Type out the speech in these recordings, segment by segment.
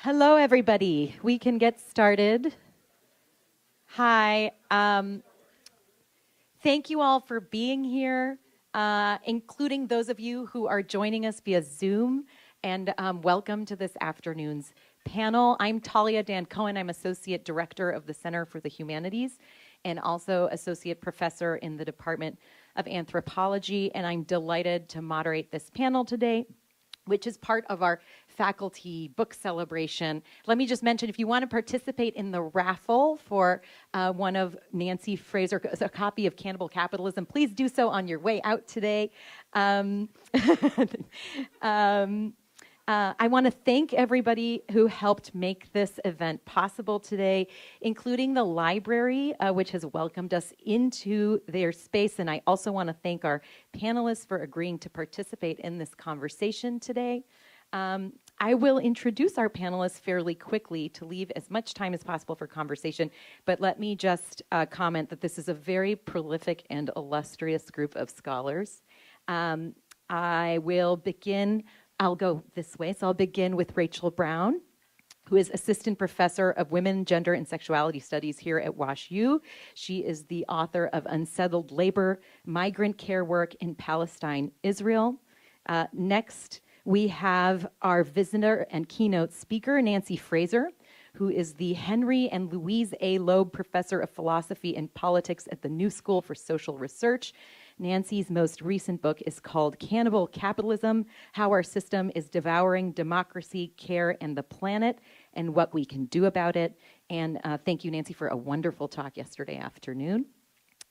Hello, everybody. We can get started. Hi. Thank you all for being here, including those of you who are joining us via Zoom, and welcome to this afternoon's panel. I'm Talia Dan-Cohen. I'm Associate Director of the Center for the Humanities and also Associate Professor in the Department of Anthropology, and I'm delighted to moderate this panel today, which is part of our faculty book celebration. Let me just mention, if you want to participate in the raffle for one of Nancy Fraser, a copy of Cannibal Capitalism, please do so on your way out today. I want to thank everybody who helped make this event possible today, including the library, which has welcomed us into their space. And I also want to thank our panelists for agreeing to participate in this conversation today. I will introduce our panelists fairly quickly to leave as much time as possible for conversation, but let me just comment that this is a very prolific and illustrious group of scholars. I'll go this way, so I'll begin with Rachel Brown, who is Assistant Professor of Women, Gender, and Sexuality Studies here at WashU. She is the author of Unsettled Labor, Migrant Care Work in Palestine, Israel. Next, we have our visitor and keynote speaker, Nancy Fraser, who is the Henry and Louise A. Loeb Professor of Philosophy and Politics at the New School for Social Research. Nancy's most recent book is called Cannibal Capitalism: How Our System is Devouring Democracy, Care, and the Planet, and What We Can Do About It. And thank you, Nancy, for a wonderful talk yesterday afternoon.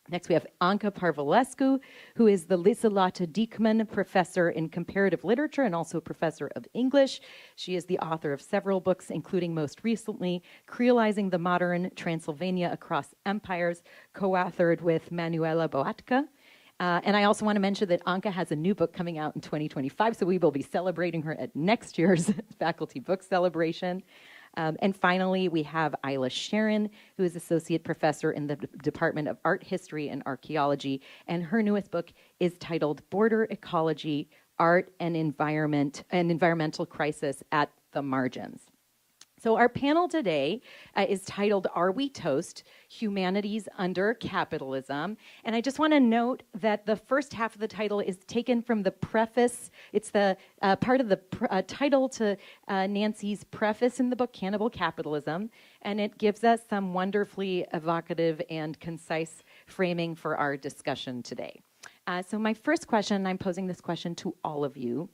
Next, we have Anca Parvulescu, who is the Liselotte Dieckmann Professor in Comparative Literature and also Professor of English. She is the author of several books, including most recently, Creolizing the Modern Transylvania Across Empires, co-authored with Manuela Boatka. And I also want to mention that Anca has a new book coming out in 2025, so we will be celebrating her at next year's faculty book celebration. And finally, we have Ila Sheren, who is Associate Professor in the Department of Art History and Archaeology, and her newest book is titled Border Ecology, Art and Environment, and Environmental Crisis at the Margins. So our panel today is titled, Are We Toast? Humanities Under Capitalism. And I just want to note that the first half of the title is taken from the preface. It's the part of the title to Nancy's preface in the book, Cannibal Capitalism. And it gives us some wonderfully evocative and concise framing for our discussion today. So my first question, I'm posing this question to all of you,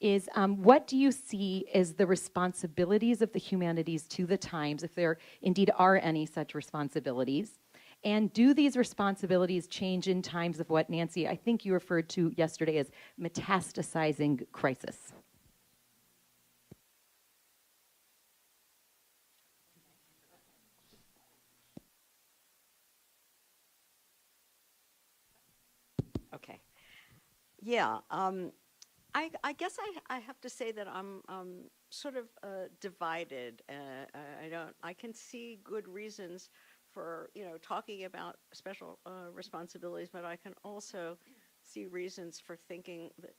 is what do you see as the responsibilities of the humanities to the times, if there indeed are any such responsibilities? And do these responsibilities change in times of what, Nancy, I think you referred to yesterday as metastasizing crisis? Okay. Yeah. I guess I have to say that I'm sort of divided. I can see good reasons for talking about special responsibilities, but I can also see reasons for thinking that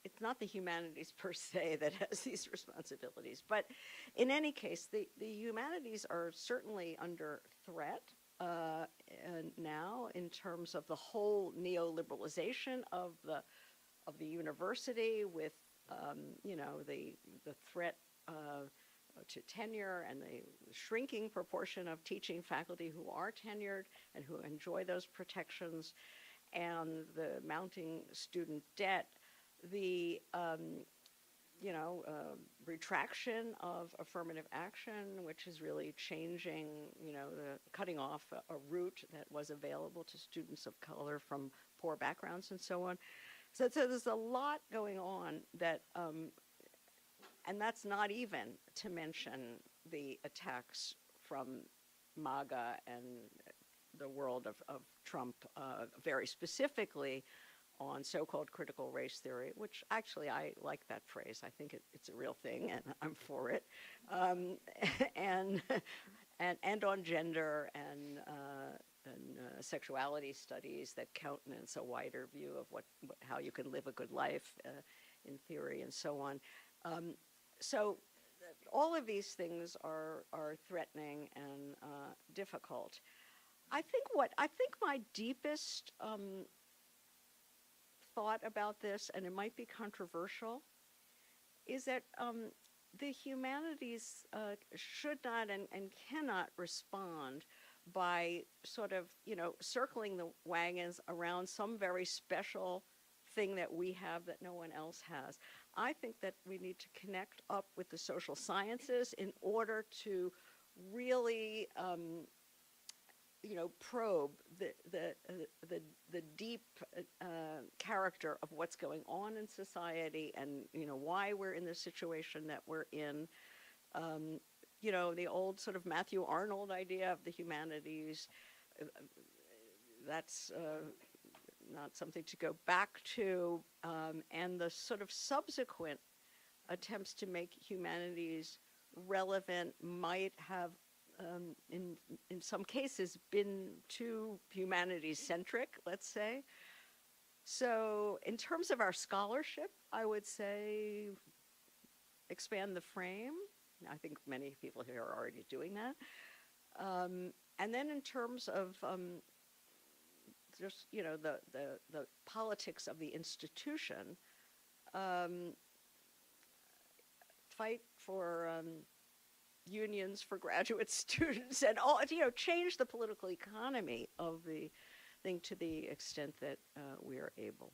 it's not the humanities per se that has these responsibilities. But in any case, the humanities are certainly under threat now in terms of the whole neoliberalization of the university, with the threat to tenure and the shrinking proportion of teaching faculty who are tenured and who enjoy those protections, and the mounting student debt, the retraction of affirmative action, which is really changing, cutting off a route that was available to students of color from poor backgrounds and so on. So there's a lot going on that, and that's not even to mention the attacks from MAGA and the world of Trump, very specifically on so-called critical race theory, which actually I like that phrase. I think it's a real thing, and I'm for it. And on gender and sexuality studies that countenance a wider view of how you can live a good life in theory and so on. So all of these things are threatening and difficult. I think my deepest thought about this, and it might be controversial, is that the humanities should not and cannot respond by sort of, circling the wagons around some very special thing that we have that no one else has. I think that we need to connect up with the social sciences in order to really, probe the deep character of what's going on in society, and why we're in the situation that we're in. The old sort of Matthew Arnold idea of the humanities, that's not something to go back to, and the sort of subsequent attempts to make humanities relevant might have, in some cases, been too humanities-centric, let's say. So in terms of our scholarship, I would say expand the frame. I think many people here are already doing that. And then in terms of just, the politics of the institution, fight for unions for graduate students and all, change the political economy of the thing to the extent that we are able.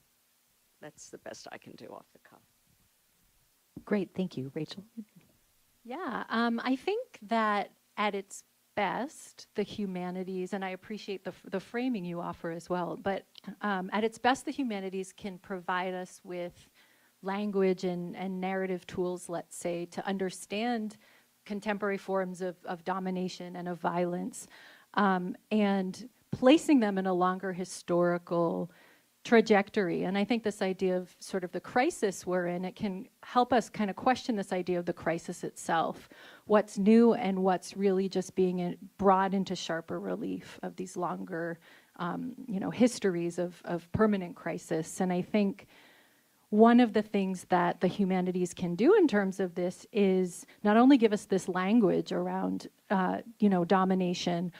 That's the best I can do off the cuff. Great, thank you, Rachel. Yeah, I think that at its best, the humanities, and I appreciate the framing you offer as well, but at its best, the humanities can provide us with language and narrative tools, let's say, to understand contemporary forms of domination and of violence, and placing them in a longer historical trajectory. And I think this idea of sort of the crisis we're in, it can help us kind of question this idea of the crisis itself, what's new and what's really just being brought into sharper relief of these longer, histories of permanent crisis. And I think one of the things that the humanities can do in terms of this is not only give us this language around, domination,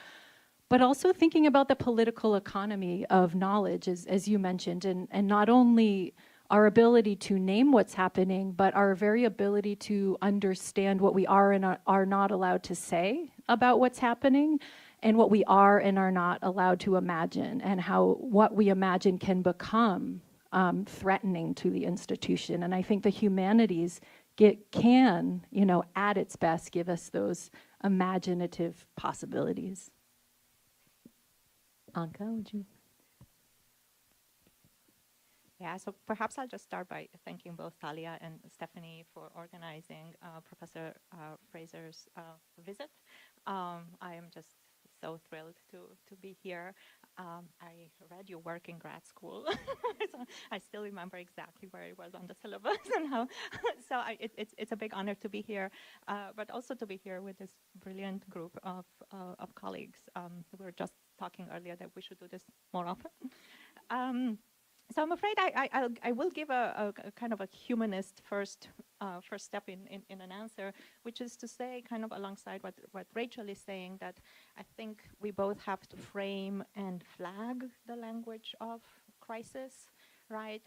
but also thinking about the political economy of knowledge, as you mentioned, and not only our ability to name what's happening, but our very ability to understand what we are and are not allowed to say about what's happening, and what we are and are not allowed to imagine, and how what we imagine can become threatening to the institution. And I think the humanities can, at its best, give us those imaginative possibilities. Anca, would you? Yeah, so perhaps I'll just start by thanking both Talia and Stephanie for organizing Professor Fraser's visit. I am just so thrilled to be here. I read your work in grad school, so I still remember exactly where it was on the syllabus and how. So it's a big honor to be here, but also to be here with this brilliant group of colleagues. We were just talking earlier that we should do this more often. So I'm afraid I will give a kind of a humanist first step in an answer, which is to say, kind of alongside what Rachel is saying, that I think we both have to frame and flag the language of crisis, right?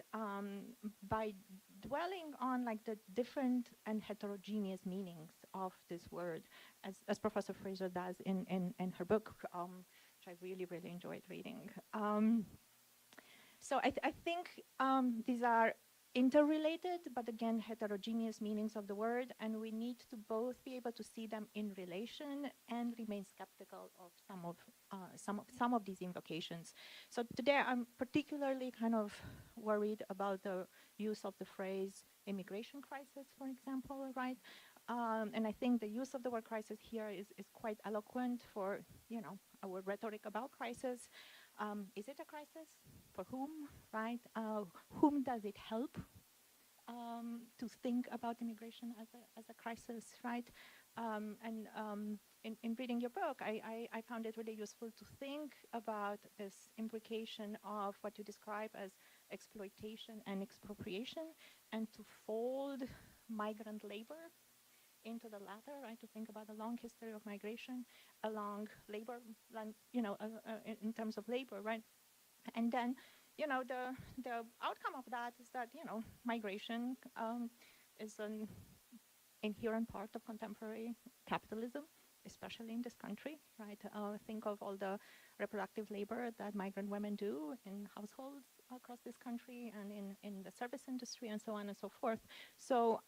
By dwelling on like the different and heterogeneous meanings of this word, as Professor Fraser does in her book, which I really, really enjoyed reading. So I think these are interrelated, but again, heterogeneous meanings of the word, and we need to both be able to see them in relation and remain skeptical of some of these invocations. So today, I'm particularly kind of worried about the use of the phrase immigration crisis, for example, right? And I think the use of the word crisis here is quite eloquent for, our rhetoric about crisis. Is it a crisis? For whom, right? Whom does it help to think about immigration as a crisis, right? In reading your book, I found it really useful to think about this implication of what you describe as exploitation and expropriation, and to fold migrant labor into the latter, right? To think about the long history of migration along labor, in terms of labor, right? And then, the outcome of that is that, migration is an inherent part of contemporary capitalism, especially in this country, right? Think of all the reproductive labor that migrant women do in households across this country and in the service industry and so on and so forth. So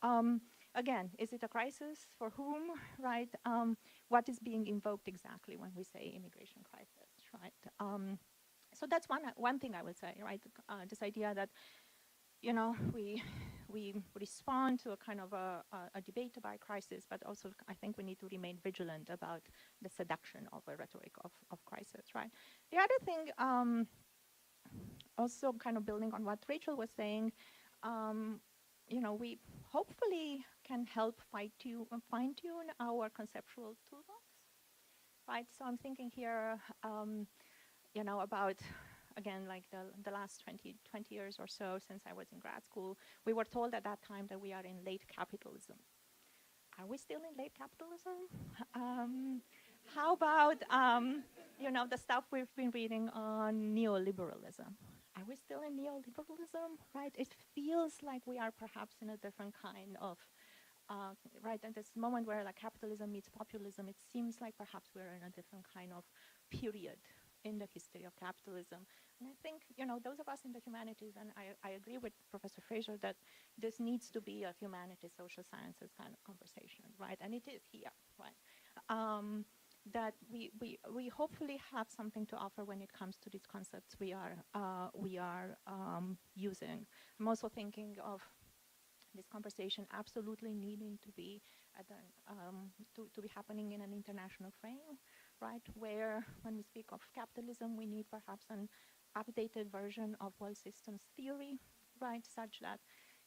again, is it a crisis? For whom, right? What is being invoked exactly when we say immigration crisis, right? So that's one thing I would say, right? This idea that, we respond to a kind of a debate about crisis, but also I think we need to remain vigilant about the seduction of a rhetoric of crisis, right? The other thing, also kind of building on what Rachel was saying, we hopefully can help fine-tune our conceptual toolbox, right? So I'm thinking here, about, again, like the last 20 years or so since I was in grad school, we were told at that time that we are in late capitalism. Are we still in late capitalism? How about, the stuff we've been reading on neoliberalism? Are we still in neoliberalism, right? It feels like we are perhaps in a different kind of, right, at this moment where like capitalism meets populism, it seems like perhaps we're in a different kind of period in the history of capitalism. And I think, those of us in the humanities, and I agree with Professor Fraser that this needs to be a humanities, social sciences kind of conversation, right? And it is here, right? That we hopefully have something to offer when it comes to these concepts we are using. I'm also thinking of this conversation absolutely needing to be to be happening in an international frame, right? Where when we speak of capitalism, we need perhaps an updated version of world systems theory, right? Such that,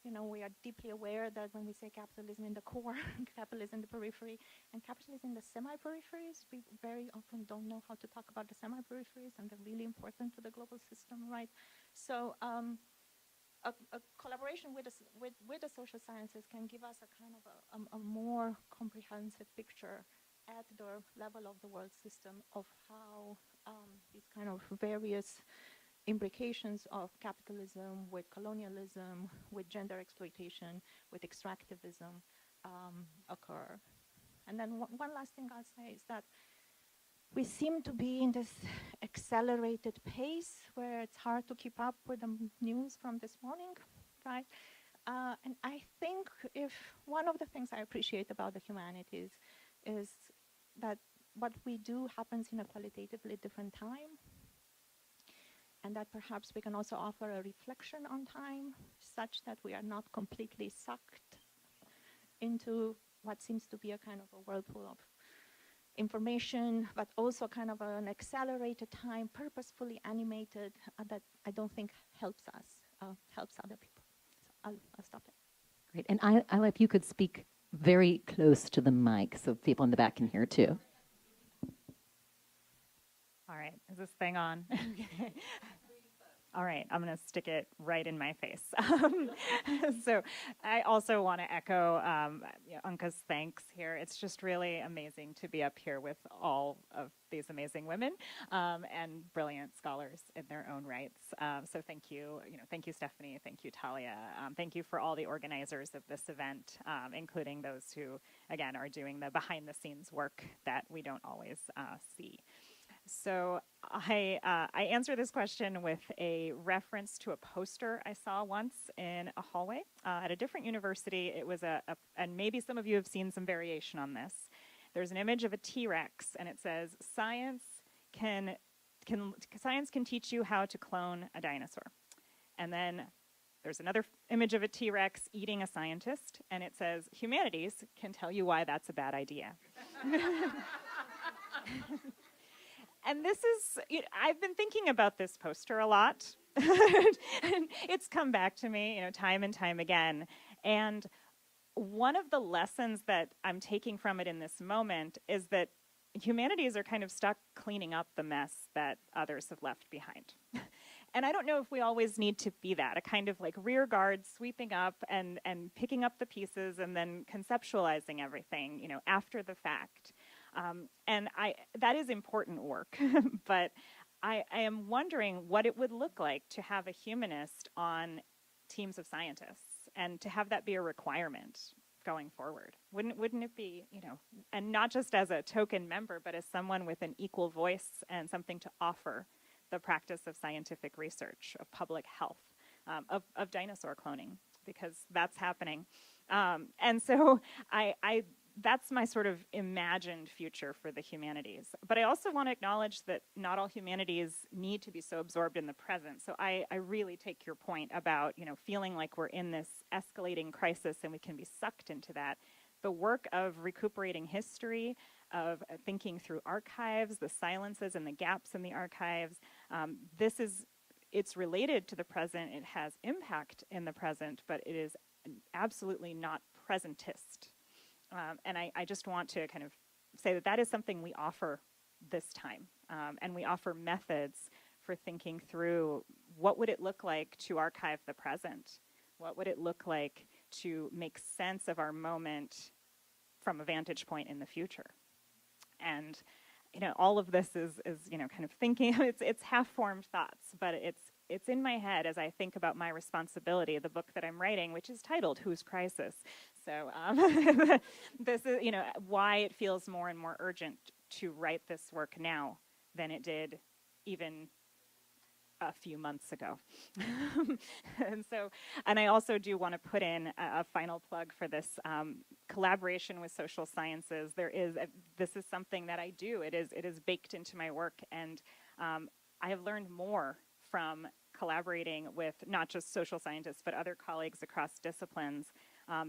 we are deeply aware that when we say capitalism in the core, capitalism in the periphery, and capitalism in the semi-peripheries, we very often don't know how to talk about the semi-peripheries, and they're really important to the global system, right? So a collaboration with the social sciences can give us a kind of a more comprehensive picture at the level of the world system of how these kind of various imbrications of capitalism with colonialism, with gender exploitation, with extractivism occur. And then one last thing I'll say is that we seem to be in this accelerated pace where it's hard to keep up with the news from this morning, right? And I think if one of the things I appreciate about the humanities is that what we do happens in a qualitatively different time, and that perhaps we can also offer a reflection on time such that we are not completely sucked into what seems to be a kind of a whirlpool of information, but also kind of an accelerated time, purposefully animated, that I don't think helps us, helps other people. So I'll stop there. Great. And Ila, if you could speak very close to the mic so people in the back can hear too. All right, is this thing on? All right, I'm going to stick it right in my face. So I also want to echo Anca's thanks here. It's just really amazing to be up here with all of these amazing women and brilliant scholars in their own rights. So thank you, thank you, Stephanie. Thank you, Talia. Thank you for all the organizers of this event, including those who, again, are doing the behind-the-scenes work that we don't always see. So I answer this question with a reference to a poster I saw once in a hallway at a different university. It was and maybe some of you have seen some variation on this. There's an image of a T-Rex, and it says, science can teach you how to clone a dinosaur. And then there's another image of a T-Rex eating a scientist, and it says, humanities can tell you why that's a bad idea. And this is, I've been thinking about this poster a lot. It's come back to me, time and time again. And one of the lessons that I'm taking from it in this moment is that humanities are kind of stuck cleaning up the mess that others have left behind. And I don't know if we always need to be that, a kind of like rear guard sweeping up and picking up the pieces and then conceptualizing everything, you know, after the fact. And that is important work, but I am wondering what it would look like to have a humanist on teams of scientists and to have that be a requirement going forward. Wouldn't it be, you know, and not just as a token member, but as someone with an equal voice and something to offer the practice of scientific research, of public health, of dinosaur cloning, because that's happening. And so that's my sort of imagined future for the humanities. But I also want to acknowledge that not all humanities need to be so absorbed in the present. So I really take your point about, you know, feeling like we're in this escalating crisis and we can be sucked into that. The work of recuperating history, of thinking through archives, the silences and the gaps in the archives, it's related to the present, it has impact in the present, but it is absolutely not presentist. And I just want to kind of say that that is something we offer this time. And we offer methods for thinking through what would it look like to archive the present? What would it look like to make sense of our moment from a vantage point in the future? And, you know, all of this is you know, kind of thinking, it's half-formed thoughts, but it's in my head as I think about my responsibility, the book that I'm writing, which is titled Whose Crisis? So this is, you know, why it feels more and more urgent to write this work now than it did even a few months ago. And I also do want to put in a final plug for this collaboration with social sciences. This is something that I do. It is baked into my work, and I have learned more from collaborating with not just social scientists, but other colleagues across disciplines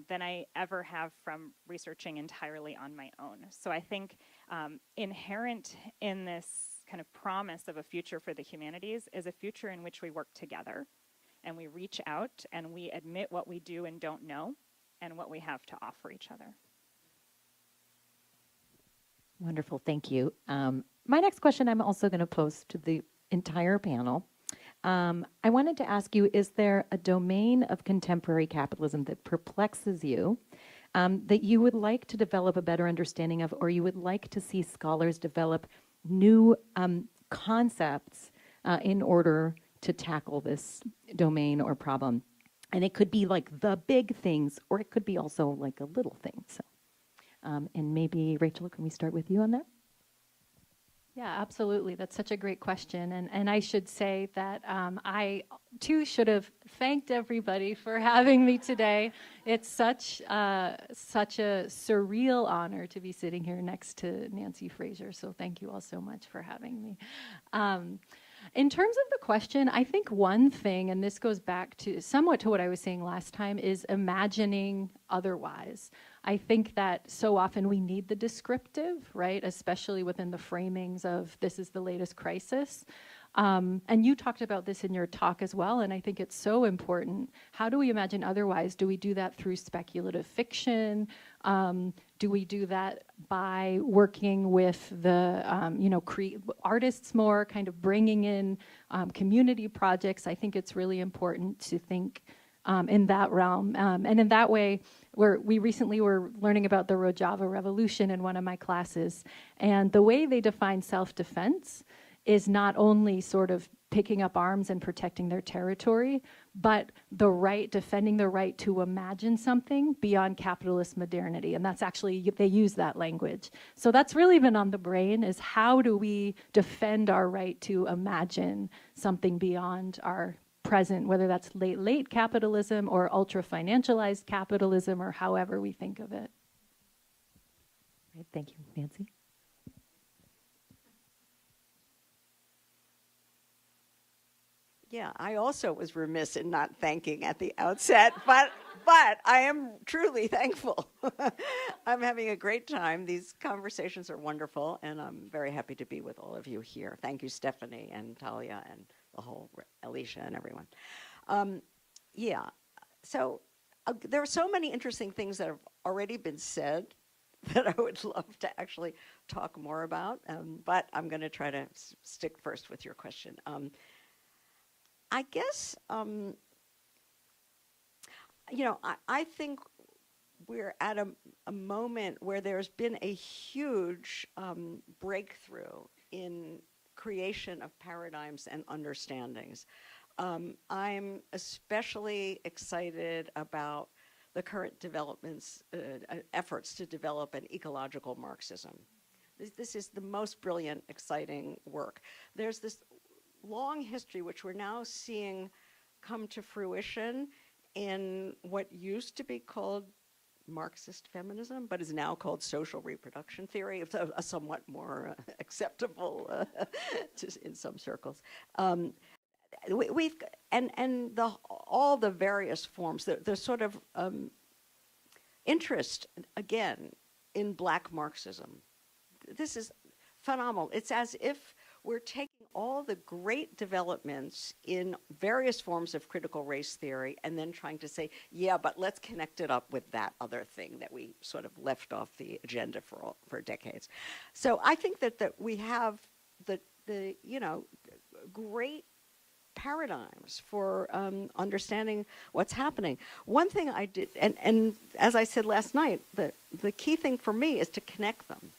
than I ever have from researching entirely on my own. So I think inherent in this kind of promise of a future for the humanities is a future in which we work together and we reach out and we admit what we do and don't know and what we have to offer each other. Wonderful, thank you. My next question I'm also going to pose to the entire panel. I wanted to ask you, is there a domain of contemporary capitalism that perplexes you, that you would like to develop a better understanding of, or you would like to see scholars develop new concepts in order to tackle this domain or problem? And it could be like the big things, or it could be also like a little thing. So, and maybe, Rachel, can we start with you on that? Yeah, absolutely. That's such a great question. And I should say that I, too, should have thanked everybody for having me today. It's such a surreal honor to be sitting here next to Nancy Fraser. So thank you all so much for having me. In terms of the question, I think one thing, and this goes back to somewhat to what I was saying last time, is imagining otherwise. I think that so often we need the descriptive, right? Especially within the framings of this is the latest crisis. And you talked about this in your talk as well, and I think it's so important. How do we imagine otherwise? Do we do that through speculative fiction? Do we do that by working with the artists more, kind of bringing in community projects? I think it's really important to think in that realm. And in that way, we recently were learning about the Rojava Revolution in one of my classes. And the way they define self-defense is not only sort of picking up arms and protecting their territory, but defending the right to imagine something beyond capitalist modernity. And that's actually, they use that language. So that's really been on the brain, is how do we defend our right to imagine something beyond our present, whether that's late capitalism or ultra-financialized capitalism, or however we think of it. Right, thank you, Nancy. Yeah, I also was remiss in not thanking at the outset, but I am truly thankful. I'm having a great time. These conversations are wonderful, and I'm very happy to be with all of you here. Thank you, Stephanie and Talia and the whole Alicia and everyone. So there are so many interesting things that have already been said that I would love to actually talk more about, but I'm going to try to stick first with your question. I guess, I think we're at a moment where there's been a huge breakthrough in creation of paradigms and understandings. I'm especially excited about the current developments, efforts to develop an ecological Marxism. This is the most brilliant, exciting work. There's this long history which we're now seeing come to fruition in what used to be called Marxist feminism, but is now called social reproduction theory, a somewhat more acceptable in some circles. All the various forms, the sort of interest, again, in Black Marxism. This is phenomenal. It's as if we're taking all the great developments in various forms of critical race theory and then trying to say, yeah, but let's connect it up with that other thing that we sort of left off the agenda for decades. So I think that we have the great paradigms for understanding what's happening. One thing I did, and as I said last night, the key thing for me is to connect them.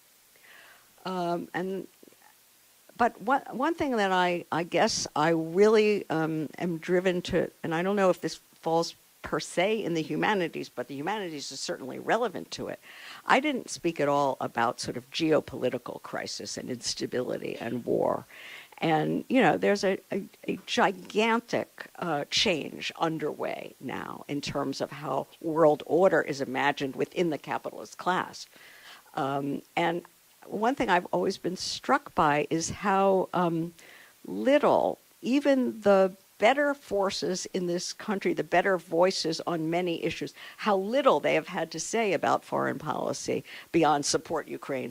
But one thing that I guess I really am driven to, and I don't know if this falls per se in the humanities, but the humanities is certainly relevant to it. I didn't speak at all about sort of geopolitical crisis and instability and war. And, there's a gigantic change underway now in terms of how world order is imagined within the capitalist class. And one thing I've always been struck by is how little even the better forces in this country, the better voices on many issues, how little they have had to say about foreign policy beyond support Ukraine,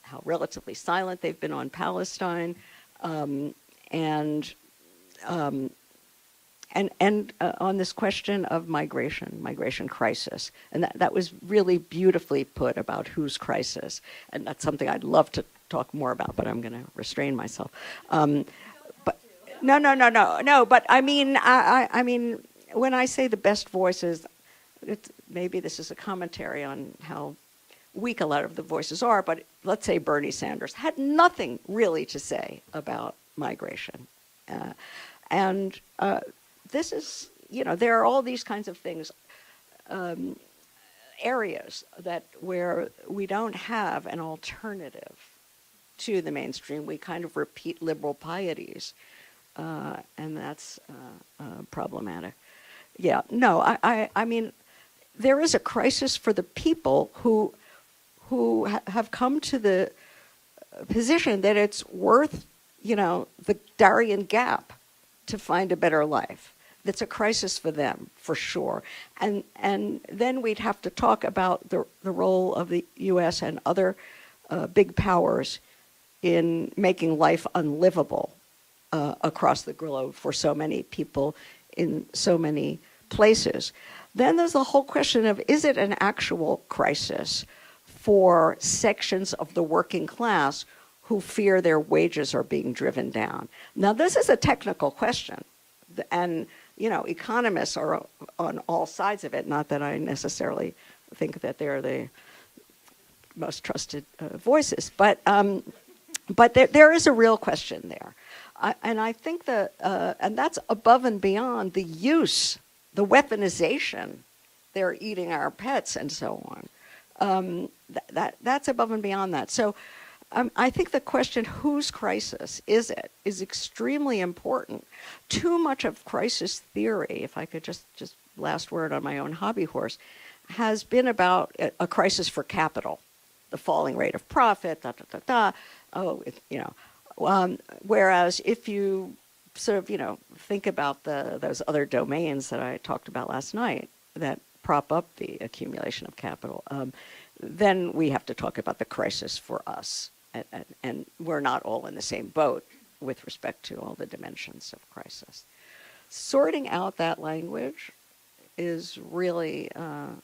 how relatively silent they've been on Palestine, and on this question of migration crisis. And that was really beautifully put about whose crisis. And that's something I'd love to talk more about, but I'm going to restrain myself. But no. But I mean, when I say the best voices, maybe this is a commentary on how weak a lot of the voices are, but let's say Bernie Sanders had nothing really to say about migration. This is, there are all these kinds of things, areas where we don't have an alternative to the mainstream. We kind of repeat liberal pieties, and that's problematic. Yeah, no, I mean, there is a crisis for the people who have come to the position that it's worth, the Darien Gap to find a better life. That's a crisis for them, for sure. And then we'd have to talk about the role of the U.S. and other big powers in making life unlivable across the globe for so many people in so many places. Then there's the whole question of, is it an actual crisis for sections of the working class who fear their wages are being driven down? Now, this is a technical question, and economists are on all sides of it. Not that I necessarily think that they're the most trusted voices, but there is a real question there, and I think and that's above and beyond the use, the weaponization. They're eating our pets and so on. That's above and beyond that. So I think the question, whose crisis is it, is extremely important. Too much of crisis theory, if I could just last word on my own hobby horse, has been about a crisis for capital, the falling rate of profit, whereas if you sort of, think about those other domains that I talked about last night that prop up the accumulation of capital, then we have to talk about the crisis for us. And we're not all in the same boat with respect to all the dimensions of crisis. Sorting out that language is really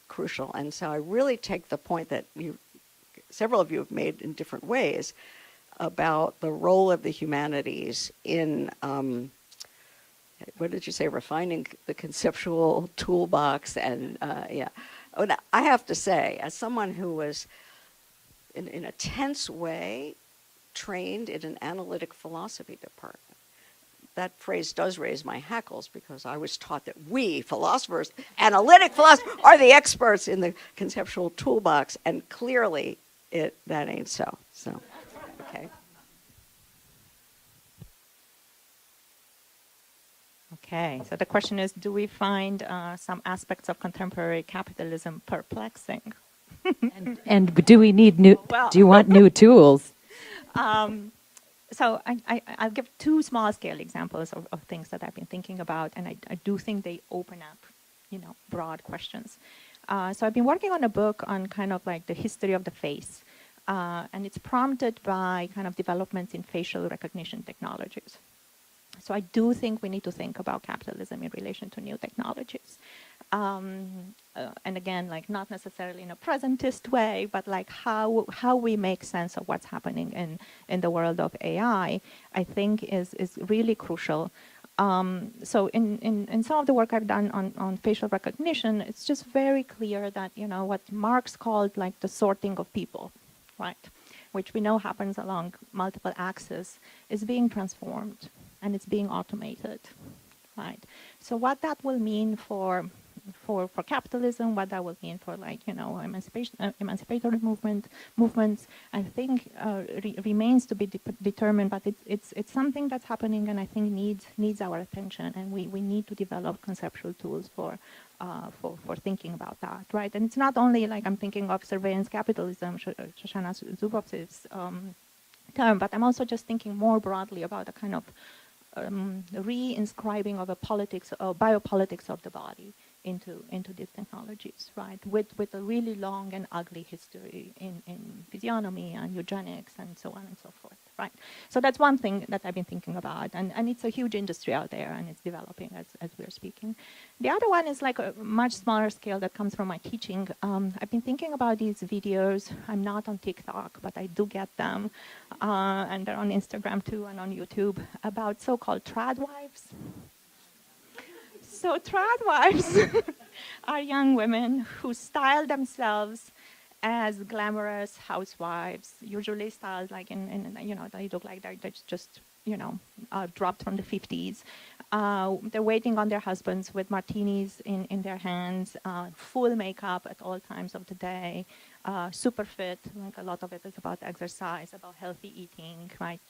crucial. And so I really take the point that several of you have made in different ways about the role of the humanities in what did you say? Refining the conceptual toolbox, and yeah. Oh, now, I have to say, as someone who was in a tense way trained in an analytic philosophy department, that phrase does raise my hackles, because I was taught that we philosophers, analytic philosophers, are the experts in the conceptual toolbox, and clearly that ain't so. So, okay. Okay, so the question is, do we find some aspects of contemporary capitalism perplexing? And do we need new? Well. Do you want new tools? So I'll give two small-scale examples of things that I've been thinking about, and I do think they open up, broad questions. So I've been working on a book on kind of like the history of the face, and it's prompted by kind of developments in facial recognition technologies. So I do think we need to think about capitalism in relation to new technologies. And again, like not necessarily in a presentist way, but like how we make sense of what's happening in the world of AI, I think is really crucial. So in some of the work I've done on facial recognition, it's just very clear that, what Marx called like the sorting of people, right? Which we know happens along multiple axes, is being transformed. And it's being automated, right? So what that will mean for capitalism, what that will mean for like, emancipatory movements, I think remains to be determined, but it's something that's happening, and I think needs our attention, and we need to develop conceptual tools for thinking about that, right? And it's not only like I'm thinking of surveillance capitalism, Shoshana Zuboff's term, but I'm also just thinking more broadly about a kind of re-inscribing of a politics or biopolitics of the body into these technologies, right? With a really long and ugly history in physiognomy and eugenics and so on and so forth, right? So that's one thing that I've been thinking about, and it's a huge industry out there, and it's developing as we're speaking. The other one is like a much smaller scale that comes from my teaching. I've been thinking about these videos. I'm not on TikTok, but I do get them, and they're on Instagram too and on YouTube, about so-called trad wives. So trad wives are young women who style themselves as glamorous housewives, usually styled like they look like they're just dropped from the 50s. They're waiting on their husbands with martinis in their hands, full makeup at all times of the day, super fit, like a lot of it is about exercise, about healthy eating, right?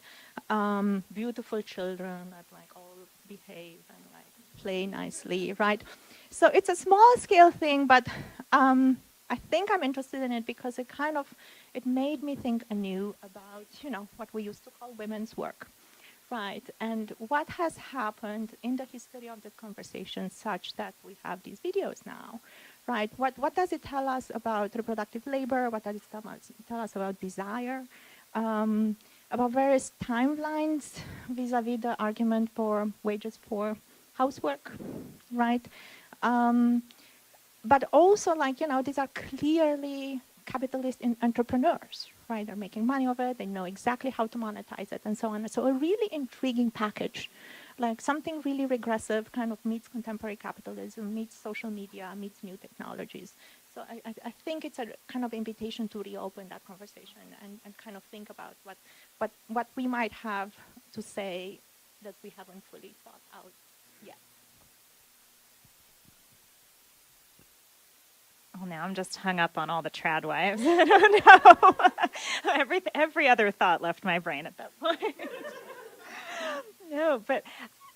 Beautiful children that like all behave and like play nicely, right? So it's a small scale thing, but I think I'm interested in it because it made me think anew about, what we used to call women's work, right? And what has happened in the history of the conversation such that we have these videos now, right? What does it tell us about reproductive labor? What does it tell us about desire? About various timelines vis-a-vis the argument for wages for housework, right? But also, like, these are clearly capitalist entrepreneurs, right? They're making money of it. They know exactly how to monetize it and so on. So a really intriguing package, like something really regressive, kind of meets contemporary capitalism, meets social media, meets new technologies. So I think it's a kind of invitation to reopen that conversation and kind of think about what we might have to say that we haven't fully thought out yet. Well, now I'm just hung up on all the trad wives. I don't know. Every other thought left my brain at that point. No, but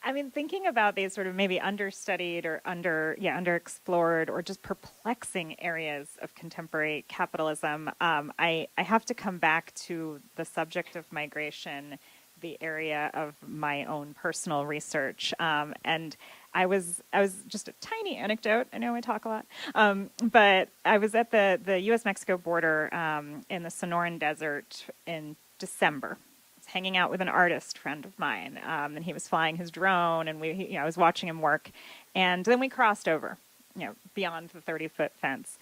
I mean, thinking about these sort of maybe understudied or underexplored or just perplexing areas of contemporary capitalism, I have to come back to the subject of migration, the area of my own personal research, and I was just a tiny anecdote. I know I talk a lot, but I was at the U.S.-Mexico border in the Sonoran Desert in December, hanging out with an artist friend of mine, and he was flying his drone, and I was watching him work, and then we crossed over, beyond the 30-foot fence,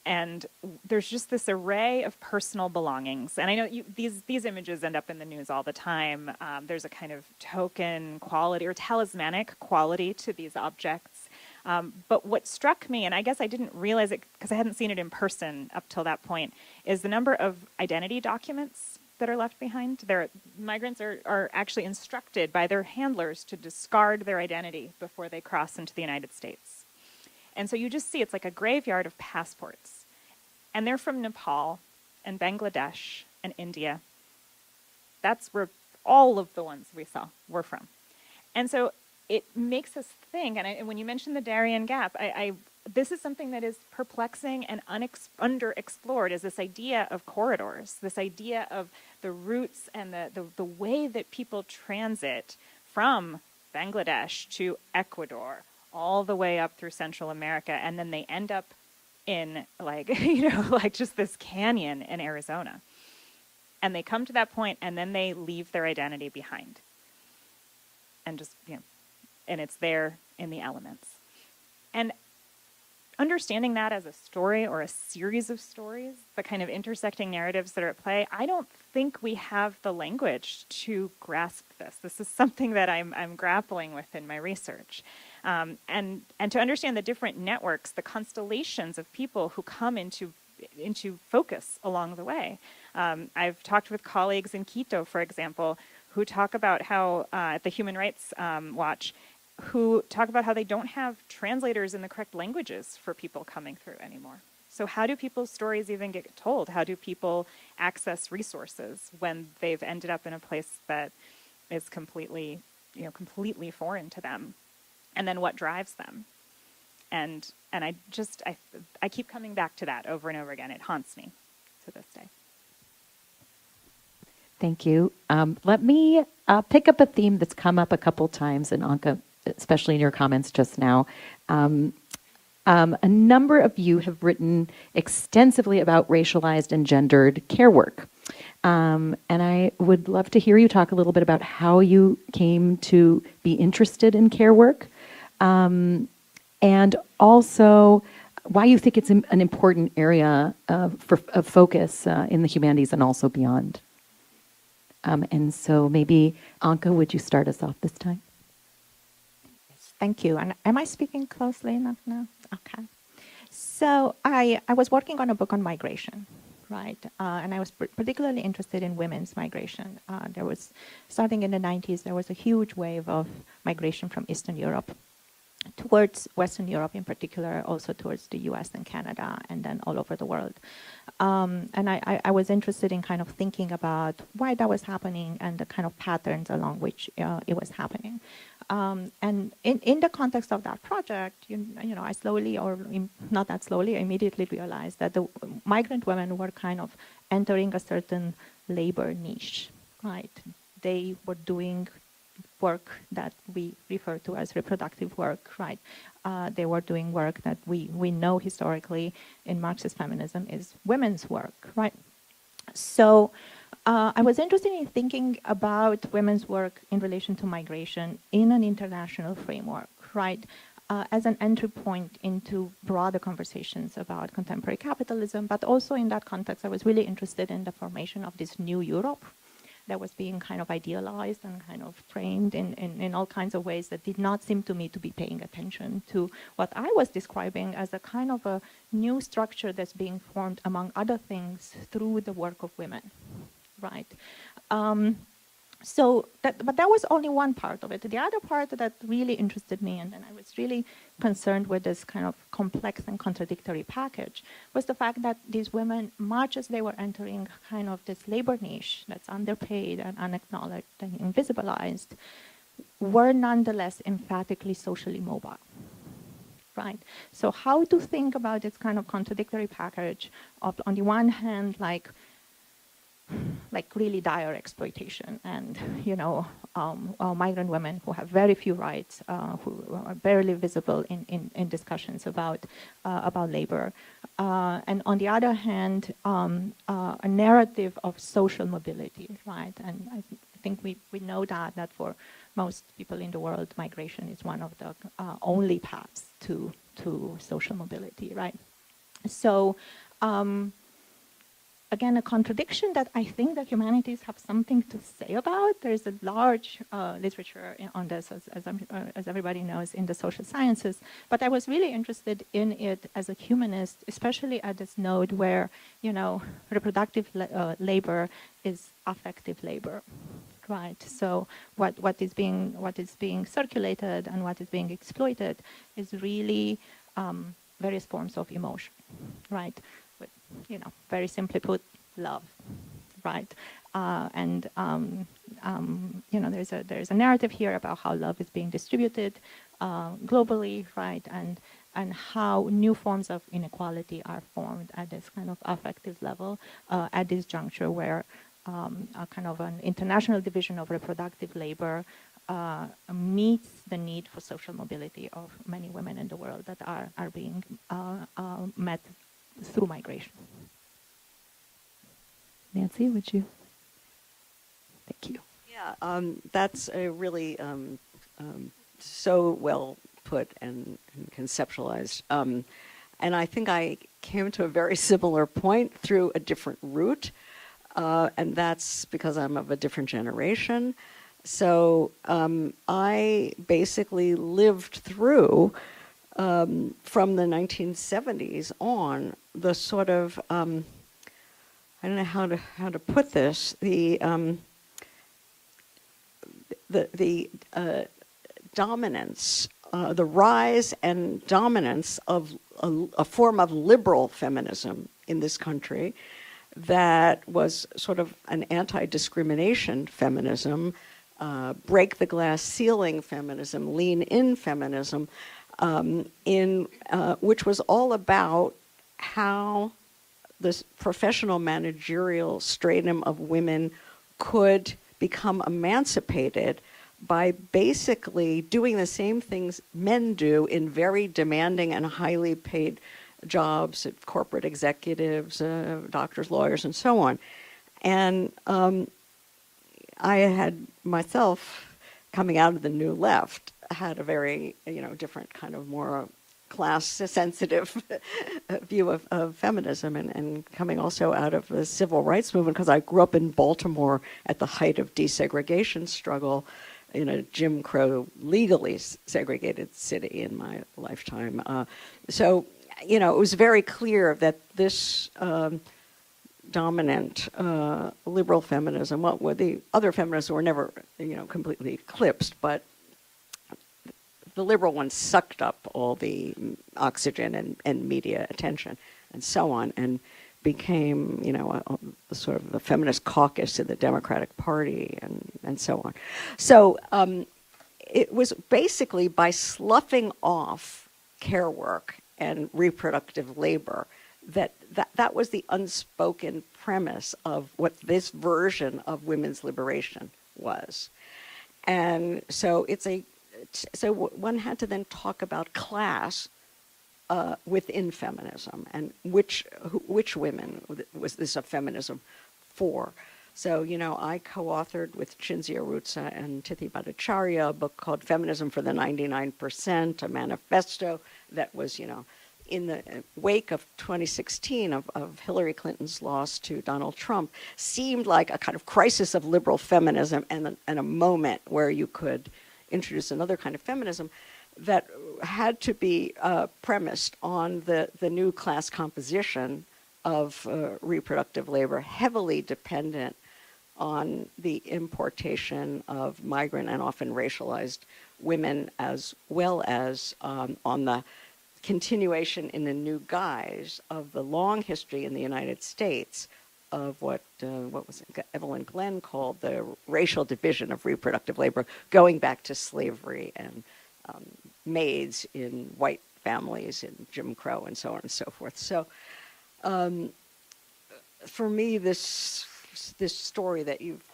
And there's just this array of personal belongings. And I know these images end up in the news all the time. There's a kind of token quality or talismanic quality to these objects. But what struck me, and I guess I didn't realize it because I hadn't seen it in person up till that point, is the number of identity documents that are left behind. Migrants are actually instructed by their handlers to discard their identity before they cross into the United States. And so you just see it's like a graveyard of passports. And they're from Nepal and Bangladesh and India. That's where all of the ones we saw were from. And so it makes us think, and when you mentioned the Darien Gap, this is something that is perplexing and underexplored, is this idea of corridors, this idea of the routes and the way that people transit from Bangladesh to Ecuador, all the way up through Central America, and then they end up in like, like just this canyon in Arizona. And they come to that point and then they leave their identity behind. And just, and it's there in the elements. And understanding that as a story or a series of stories, the kind of intersecting narratives that are at play, I don't think we have the language to grasp this. This is something that I'm grappling with in my research. And to understand the different networks, the constellations of people who come into focus along the way. I've talked with colleagues in Quito, for example, who talk about how, at the Human Rights Watch, who talk about how they don't have translators in the correct languages for people coming through anymore. So how do people's stories even get told? How do people access resources when they've ended up in a place that is completely foreign to them? And then what drives them? And I keep coming back to that over and over again. It haunts me to this day. Thank you. Let me pick up a theme that's come up a couple times, and Anca, especially in your comments just now. A number of you have written extensively about racialized and gendered care work. And I would love to hear you talk a little bit about how you came to be interested in care work, and also why you think it's an important area of focus in the humanities and also beyond. And so maybe, Anca, would you start us off this time? Thank you. And am I speaking closely enough now? Okay. So I was working on a book on migration, right? And I was particularly interested in women's migration. There was, starting in the 90s, there was a huge wave of migration from Eastern Europe towards Western Europe in particular, also towards the US and Canada, and then all over the world. And I was interested in kind of thinking about why that was happening and the kind of patterns along which it was happening. And in the context of that project, I slowly, or not that slowly, I immediately realized that the migrant women were kind of entering a certain labor niche, right? They were doing work that we refer to as reproductive work, right? They were doing work that we know historically in Marxist feminism is women's work, right? So I was interested in thinking about women's work in relation to migration in an international framework, right? As an entry point into broader conversations about contemporary capitalism, but also in that context, I was really interested in the formation of this new Europe that was being kind of idealized and kind of framed in all kinds of ways that did not seem to me to be paying attention to what I was describing as a kind of a new structure that's being formed, among other things, through the work of women, right? But that was only one part of it. The other part that really interested me, and I was really concerned with this kind of complex and contradictory package, was the fact that these women, much as they were entering kind of this labor niche that's underpaid and unacknowledged and invisibilized, were nonetheless emphatically socially mobile, right? So how to think about this kind of contradictory package of, on the one hand, like really dire exploitation and, migrant women who have very few rights, who are barely visible in discussions about labor. And on the other hand, a narrative of social mobility, right? And I think we know that for most people in the world, migration is one of the only paths to social mobility, right? So again, a contradiction that I think the humanities have something to say about. There's a large literature on this, as everybody knows, in the social sciences. But I was really interested in it as a humanist, especially at this node where, you know, reproductive labor is affective labor, right? So what is being circulated and what is being exploited is really various forms of emotion, right? With, you know, very simply put, love, right? You know, there's a narrative here about how love is being distributed globally, right? And how new forms of inequality are formed at this kind of affective level at this juncture where a kind of an international division of reproductive labor meets the need for social mobility of many women in the world that are being met through migration. Nancy, would you? Thank you. Yeah, that's a really so well put and conceptualized. And I think I came to a very similar point through a different route, and that's because I'm of a different generation. So I basically lived through, from the 1970s on, the sort of, I don't know how to put this, the dominance, the rise and dominance of a form of liberal feminism in this country that was sort of an anti-discrimination feminism, break the glass ceiling feminism, lean in feminism, which was all about how this professional managerial stratum of women could become emancipated by basically doing the same things men do in very demanding and highly paid jobs, corporate executives, doctors, lawyers, and so on. And I had myself, coming out of the New Left, had a very, you know, different kind of more class-sensitive view of feminism, and coming also out of the civil rights movement, because I grew up in Baltimore at the height of desegregation struggle in a Jim Crow, legally segregated city in my lifetime. So, you know, it was very clear that this dominant liberal feminism, well, the other feminists were never, you know, completely eclipsed, but the liberal ones sucked up all the oxygen and media attention and so on, and became, you know, a sort of the feminist caucus in the Democratic Party and so on. So it was basically by sloughing off care work and reproductive labor that was the unspoken premise of what this version of women's liberation was. And so so one had to then talk about class within feminism, and which women was this a feminism for. So, you know, I co-authored with Cinzia Ruzza and Tithi Bhattacharya a book called Feminism for the 99%, a manifesto that was, you know, in the wake of 2016 of Hillary Clinton's loss to Donald Trump, seemed like a kind of crisis of liberal feminism and a moment where you could introduce another kind of feminism that had to be premised on the new class composition of reproductive labor, heavily dependent on the importation of migrant and often racialized women, as well as on the continuation in the new guise of the long history in the United States of what was Evelyn Glenn called the racial division of reproductive labor, going back to slavery and maids in white families in Jim Crow and so on and so forth. So for me, this story that you've,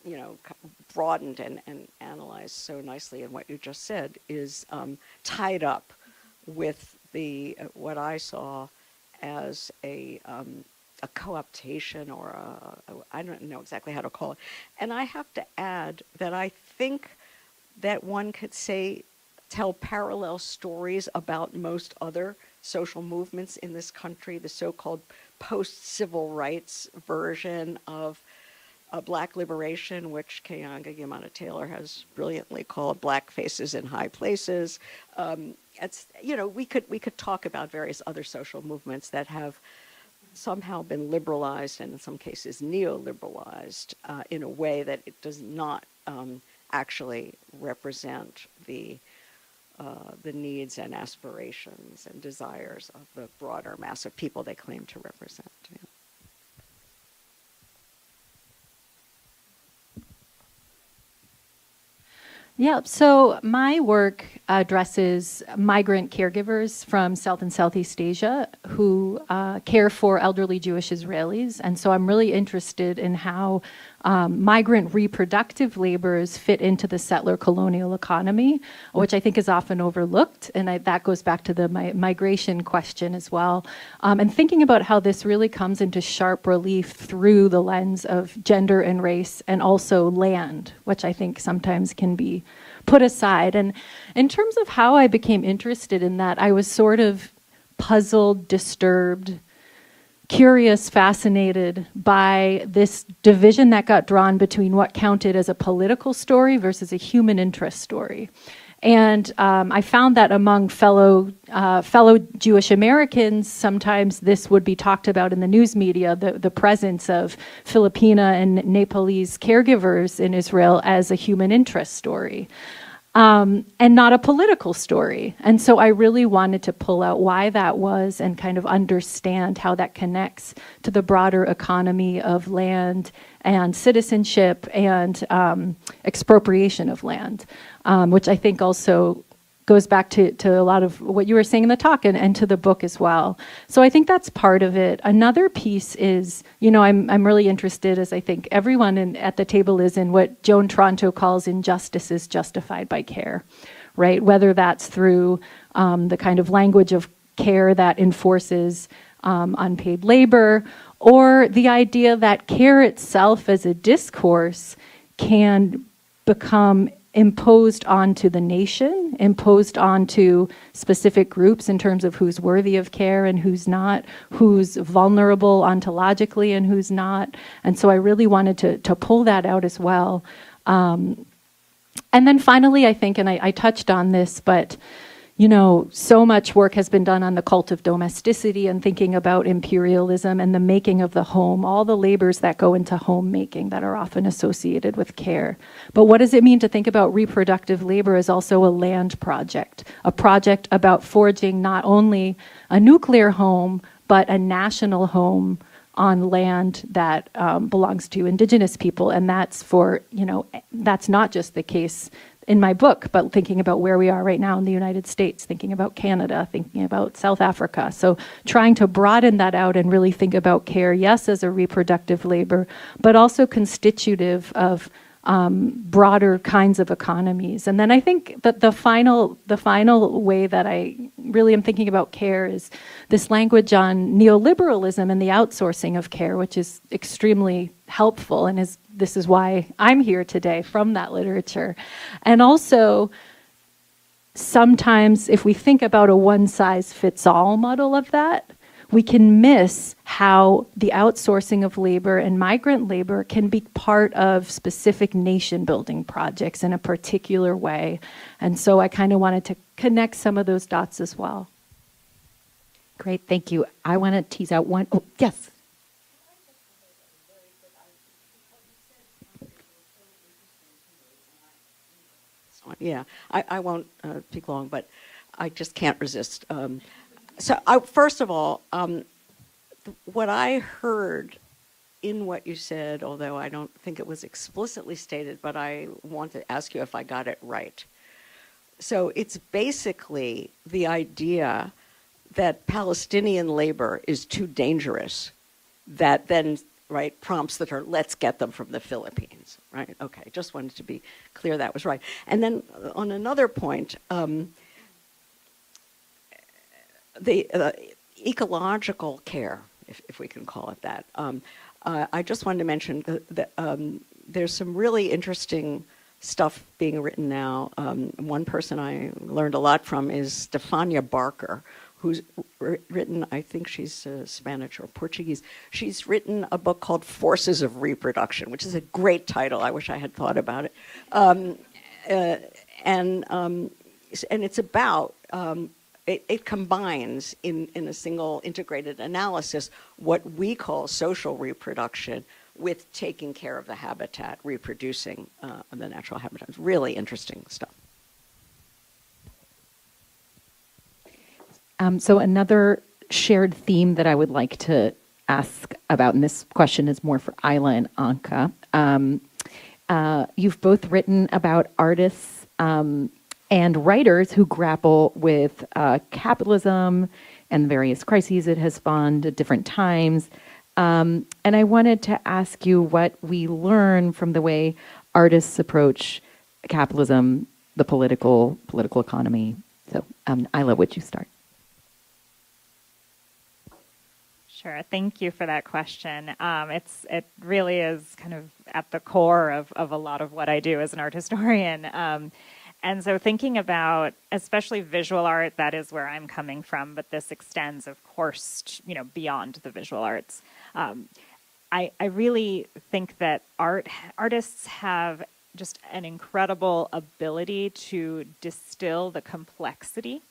you know, broadened and analyzed so nicely in what you just said is tied up with the what I saw as a co-optation, or I don't know exactly how to call it. And I have to add that I think that one could tell parallel stories about most other social movements in this country, the so-called post-civil rights version of Black liberation, which Keeanga-Yamana Taylor has brilliantly called Black Faces in High Places. It's, you know, we could talk about various other social movements that have somehow been liberalized and in some cases neoliberalized in a way that it does not actually represent the needs and aspirations and desires of the broader mass of people they claim to represent. Yeah. Yeah, so my work addresses migrant caregivers from South and Southeast Asia who care for elderly Jewish Israelis. And so I'm really interested in how migrant reproductive laborers fit into the settler colonial economy, which I think is often overlooked. And that goes back to the migration question as well. And thinking about how this really comes into sharp relief through the lens of gender and race and also land, which I think sometimes can be put aside. And in terms of how I became interested in that, I was sort of puzzled, disturbed, curious, fascinated by this division that got drawn between what counted as a political story versus a human interest story. And I found that among fellow Jewish Americans, sometimes this would be talked about in the news media, the presence of Filipina and Nepalese caregivers in Israel as a human interest story. And not a political story. And so I really wanted to pull out why that was and kind of understand how that connects to the broader economy of land and citizenship and expropriation of land, which I think also goes back to a lot of what you were saying in the talk and to the book as well. So I think that's part of it. Another piece is, you know, I'm really interested, as I think everyone at the table is, in what Joan Tronto calls injustices justified by care, right? Whether that's through the kind of language of care that enforces unpaid labor, or the idea that care itself as a discourse can become imposed onto the nation, imposed onto specific groups in terms of who's worthy of care and who's not, who's vulnerable ontologically and who's not. And so I really wanted to pull that out as well. And then finally, I think, and I touched on this, but you know, so much work has been done on the cult of domesticity and thinking about imperialism and the making of the home, all the labors that go into homemaking that are often associated with care. But what does it mean to think about reproductive labor as also a land project, a project about forging not only a nuclear home, but a national home on land that belongs to indigenous people. And that's for, you know, that's not just the case in my book, but thinking about where we are right now in the United States, thinking about Canada, thinking about South Africa. So trying to broaden that out and really think about care, yes, as a reproductive labor, but also constitutive of broader kinds of economies. And then I think that the final way that I really am thinking about care is this language on neoliberalism and the outsourcing of care, which is extremely helpful, and this is why I'm here today, from that literature. And also, sometimes if we think about a one-size-fits-all model of that, we can miss how the outsourcing of labor and migrant labor can be part of specific nation-building projects in a particular way. And so I kind of wanted to connect some of those dots as well. Great, thank you. I want to tease out one. Oh, yes. Yeah, I won't speak long, but I just can't resist. So first of all, what I heard in what you said, although I don't think it was explicitly stated, but I want to ask you if I got it right. So it's basically the idea that Palestinian labor is too dangerous, that then, right, prompts the term, let's get them from the Philippines, right? Okay, just wanted to be clear that was right. And then on another point, the ecological care, if we can call it that, I just wanted to mention that there's some really interesting stuff being written now. One person I learned a lot from is Stefania Barker, who's written, I think she's Spanish or Portuguese. She's written a book called Forces of Reproduction, which is a great title. I wish I had thought about it. And it's about, it combines in a single integrated analysis what we call social reproduction with taking care of the habitat, reproducing the natural habitat. It's really interesting stuff. So another shared theme that I would like to ask about, and this question is more for Ila and Anca. You've both written about artists and writers who grapple with capitalism and various crises it has spawned at different times. And I wanted to ask you what we learn from the way artists approach capitalism, the political economy. So, Ila, would you start? Sure. Thank you for that question. It really is kind of at the core of a lot of what I do as an art historian. And so thinking about, especially visual art, that is where I'm coming from, but this extends, of course, beyond the visual arts. I really think that artists have just an incredible ability to distill the complexity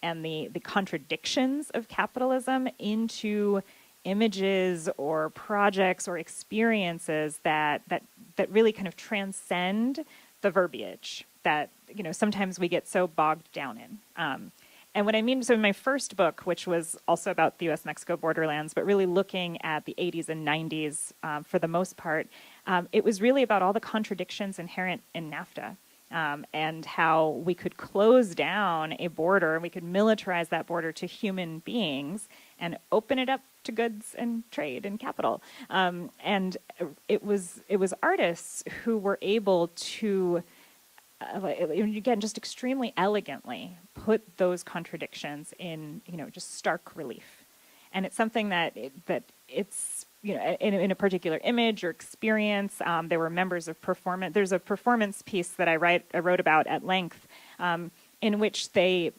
and the contradictions of capitalism into images or projects or experiences that really kind of transcend the verbiage that sometimes we get so bogged down in. And what I mean, so in my first book, which was also about the U.S.-Mexico borderlands, but really looking at the 80s and 90s for the most part, it was really about all the contradictions inherent in NAFTA. And how we could close down a border, we could militarize that border to human beings and open it up to goods and trade and capital. And it was artists who were able to, again, just extremely elegantly put those contradictions in, just stark relief. And it's something that it's, in a particular image or experience. There were members of performance. There's a performance piece that I wrote about at length, in which they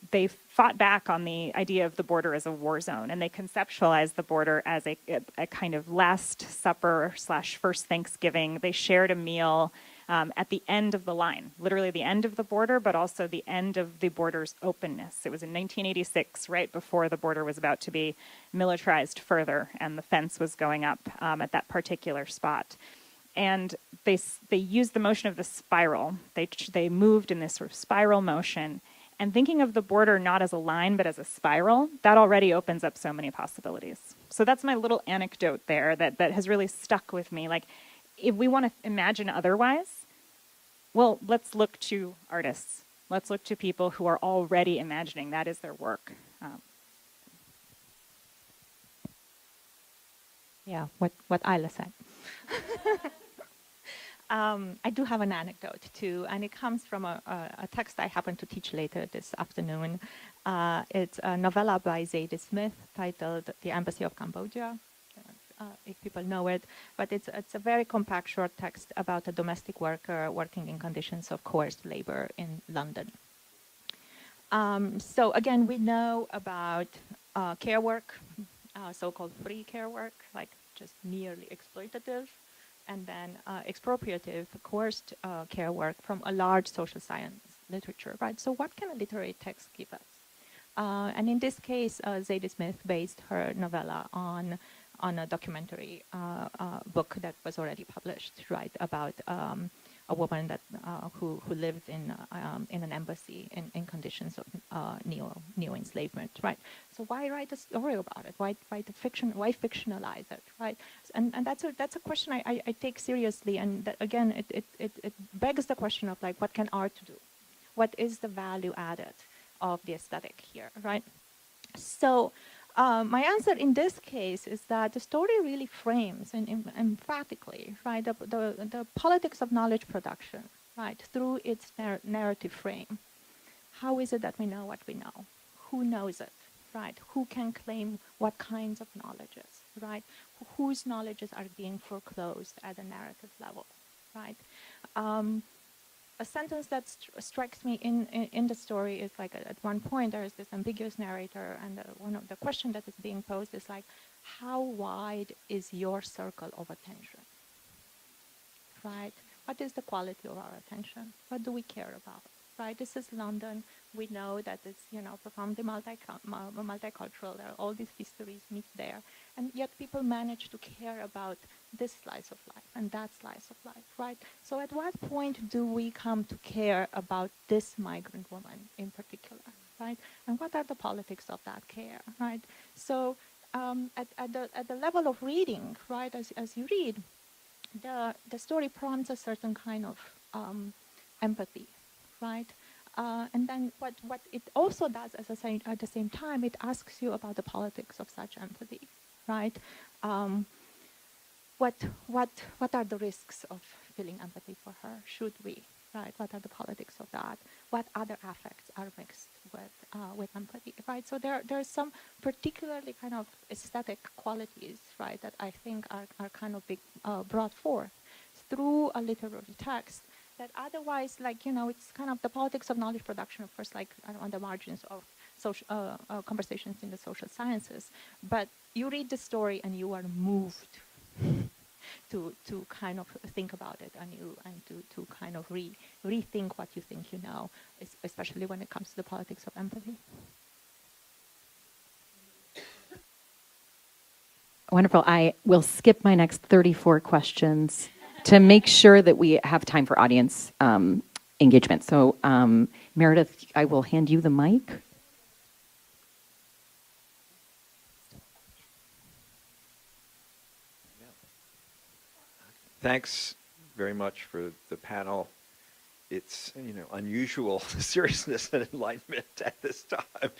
fought back on the idea of the border as a war zone, and they conceptualized the border as a kind of last supper / first Thanksgiving. They shared a meal at the end of the line, literally the end of the border, but also the end of the border's openness. It was in 1986, right before the border was about to be militarized further, and the fence was going up at that particular spot. And they used the motion of the spiral. They moved in this sort of spiral motion. And thinking of the border not as a line, but as a spiral, that already opens up so many possibilities. So that's my little anecdote there that has really stuck with me. Like, if we want to imagine otherwise, well, let's look to artists. Let's look to people who are already imagining. That is their work. Yeah, what Ila said. I do have an anecdote too, and it comes from a text I happen to teach later this afternoon. It's a novella by Zadie Smith titled "The Embassy of Cambodia." If people know it, but it's a very compact short text about a domestic worker working in conditions of coerced labor in London. So again, we know about care work, so-called free care work, like just merely exploitative, and then expropriative, coerced care work from a large social science literature, right? So what can a literary text give us? And in this case, Zadie Smith based her novella on a documentary book that was already published, right, about a woman that who lived in an embassy in conditions of neo-enslavement, right? So why write a story about it? Why write a fiction? Why fictionalize it, right? And that's a question I take seriously. And that, again, it begs the question of, like, what can art do? What is the value added of the aesthetic here, right? So. My answer in this case is that the story really frames emphatically, right, the politics of knowledge production, right, through its narrative frame. How is it that we know what we know? Who knows it, right? Who can claim what kinds of knowledges, right? Whose knowledges are being foreclosed at a narrative level, right? a sentence that strikes me in the story is like at one point there is this ambiguous narrator, and one of the question that is being posed is like, how wide is your circle of attention? Right? What is the quality of our attention? What do we care about? Right? This is London. We know that it's, you know, profoundly multicultural. There are all these histories meet there. And yet people manage to care about this slice of life and that slice of life, right? So at what point do we come to care about this migrant woman in particular, right? And what are the politics of that care, right? So at the level of reading, right, as you read, the story prompts a certain kind of empathy, right? And then what it also does at the same time, it asks you about the politics of such empathy, right? What are the risks of feeling empathy for her? Should we, right? What are the politics of that? What other affects are mixed with empathy, right? So there's some particularly kind of aesthetic qualities, right, that I think are kind of brought forth through a literary text that otherwise, like, you know, it's kind of the politics of knowledge production, of course, like on the margins of social conversations in the social sciences. But you read the story and you are moved to kind of think about it and to kind of rethink what you think you know, especially when it comes to the politics of empathy. Wonderful. I will skip my next 34 questions to make sure that we have time for audience engagement. So Meredith, I will hand you the mic. Thanks very much for the panel. It's, you know, unusual seriousness and enlightenment at this time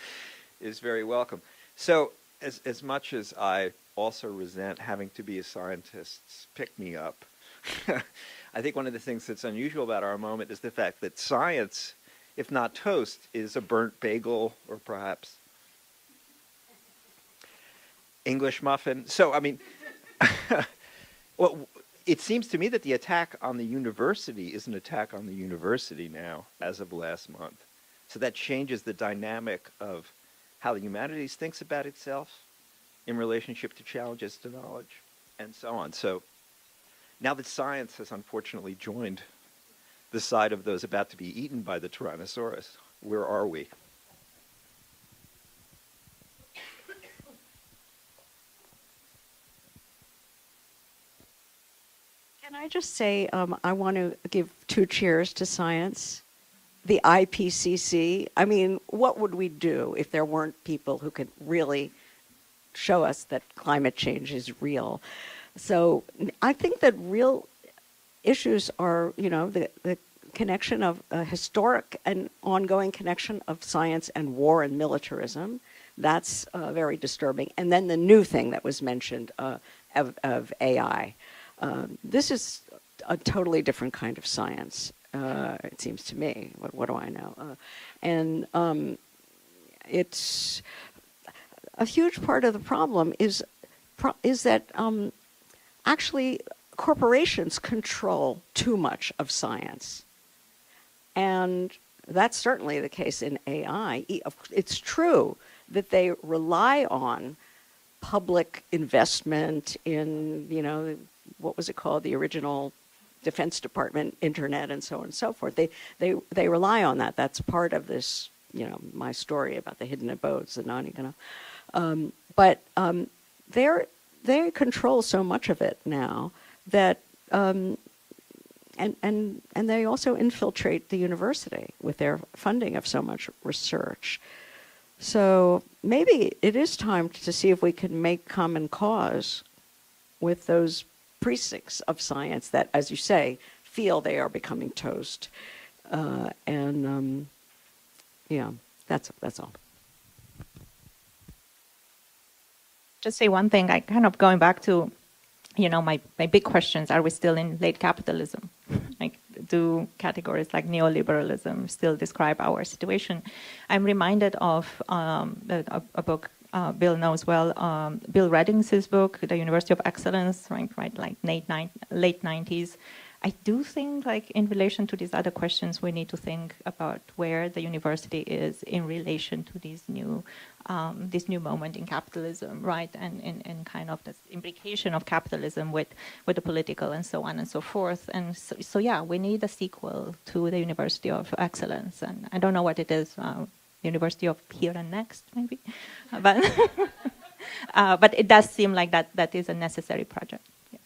is very welcome. So as much as I also resent having to be a scientist's pick-me-up, I think one of the things that's unusual about our moment is the fact that science, if not toast, is a burnt bagel or perhaps English muffin. So, I mean, well, it seems to me that the attack on the university is an attack on the university now, as of last month. So that changes the dynamic of how the humanities thinks about itself in relationship to challenges to knowledge, and so on. So now that science has unfortunately joined the side of those about to be eaten by the Tyrannosaurus, where are we? Can I just say, I want to give 2 cheers to science. The IPCC, I mean, what would we do if there weren't people who could really show us that climate change is real? So I think that real issues are, you know, the connection of a historic and ongoing connection of science and war and militarism. That's very disturbing. And then the new thing that was mentioned of AI. This is a totally different kind of science, it seems to me. What do I know? And it's a huge part of the problem is that actually corporations control too much of science. And that's certainly the case in AI. It's true that they rely on public investment in, you know, what was it called, the original Defense Department, internet, and so on and so forth. They rely on that. That's part of this, you know, my story about the hidden abodes, the non-economic. But they control so much of it now that, and they also infiltrate the university with their funding of so much research. So maybe it is time to see if we can make common cause with those precincts of science that, as you say, feel they are becoming toast. Yeah, that's all. Just say one thing, I kind of going back to, you know, my big questions. Are we still in late capitalism? Like, do categories like neoliberalism still describe our situation? I'm reminded of a book Bill knows well, Bill Redding's book, The University of Excellence, right, like late 90s. I do think, like, in relation to these other questions, we need to think about where the university is in relation to this new moment in capitalism, right? And kind of this implication of capitalism with the political and so on and so forth. And so yeah, we need a sequel to the University of Excellence. And I don't know what it is, University of Here and Next, maybe. But it does seem like that is a necessary project. Yeah.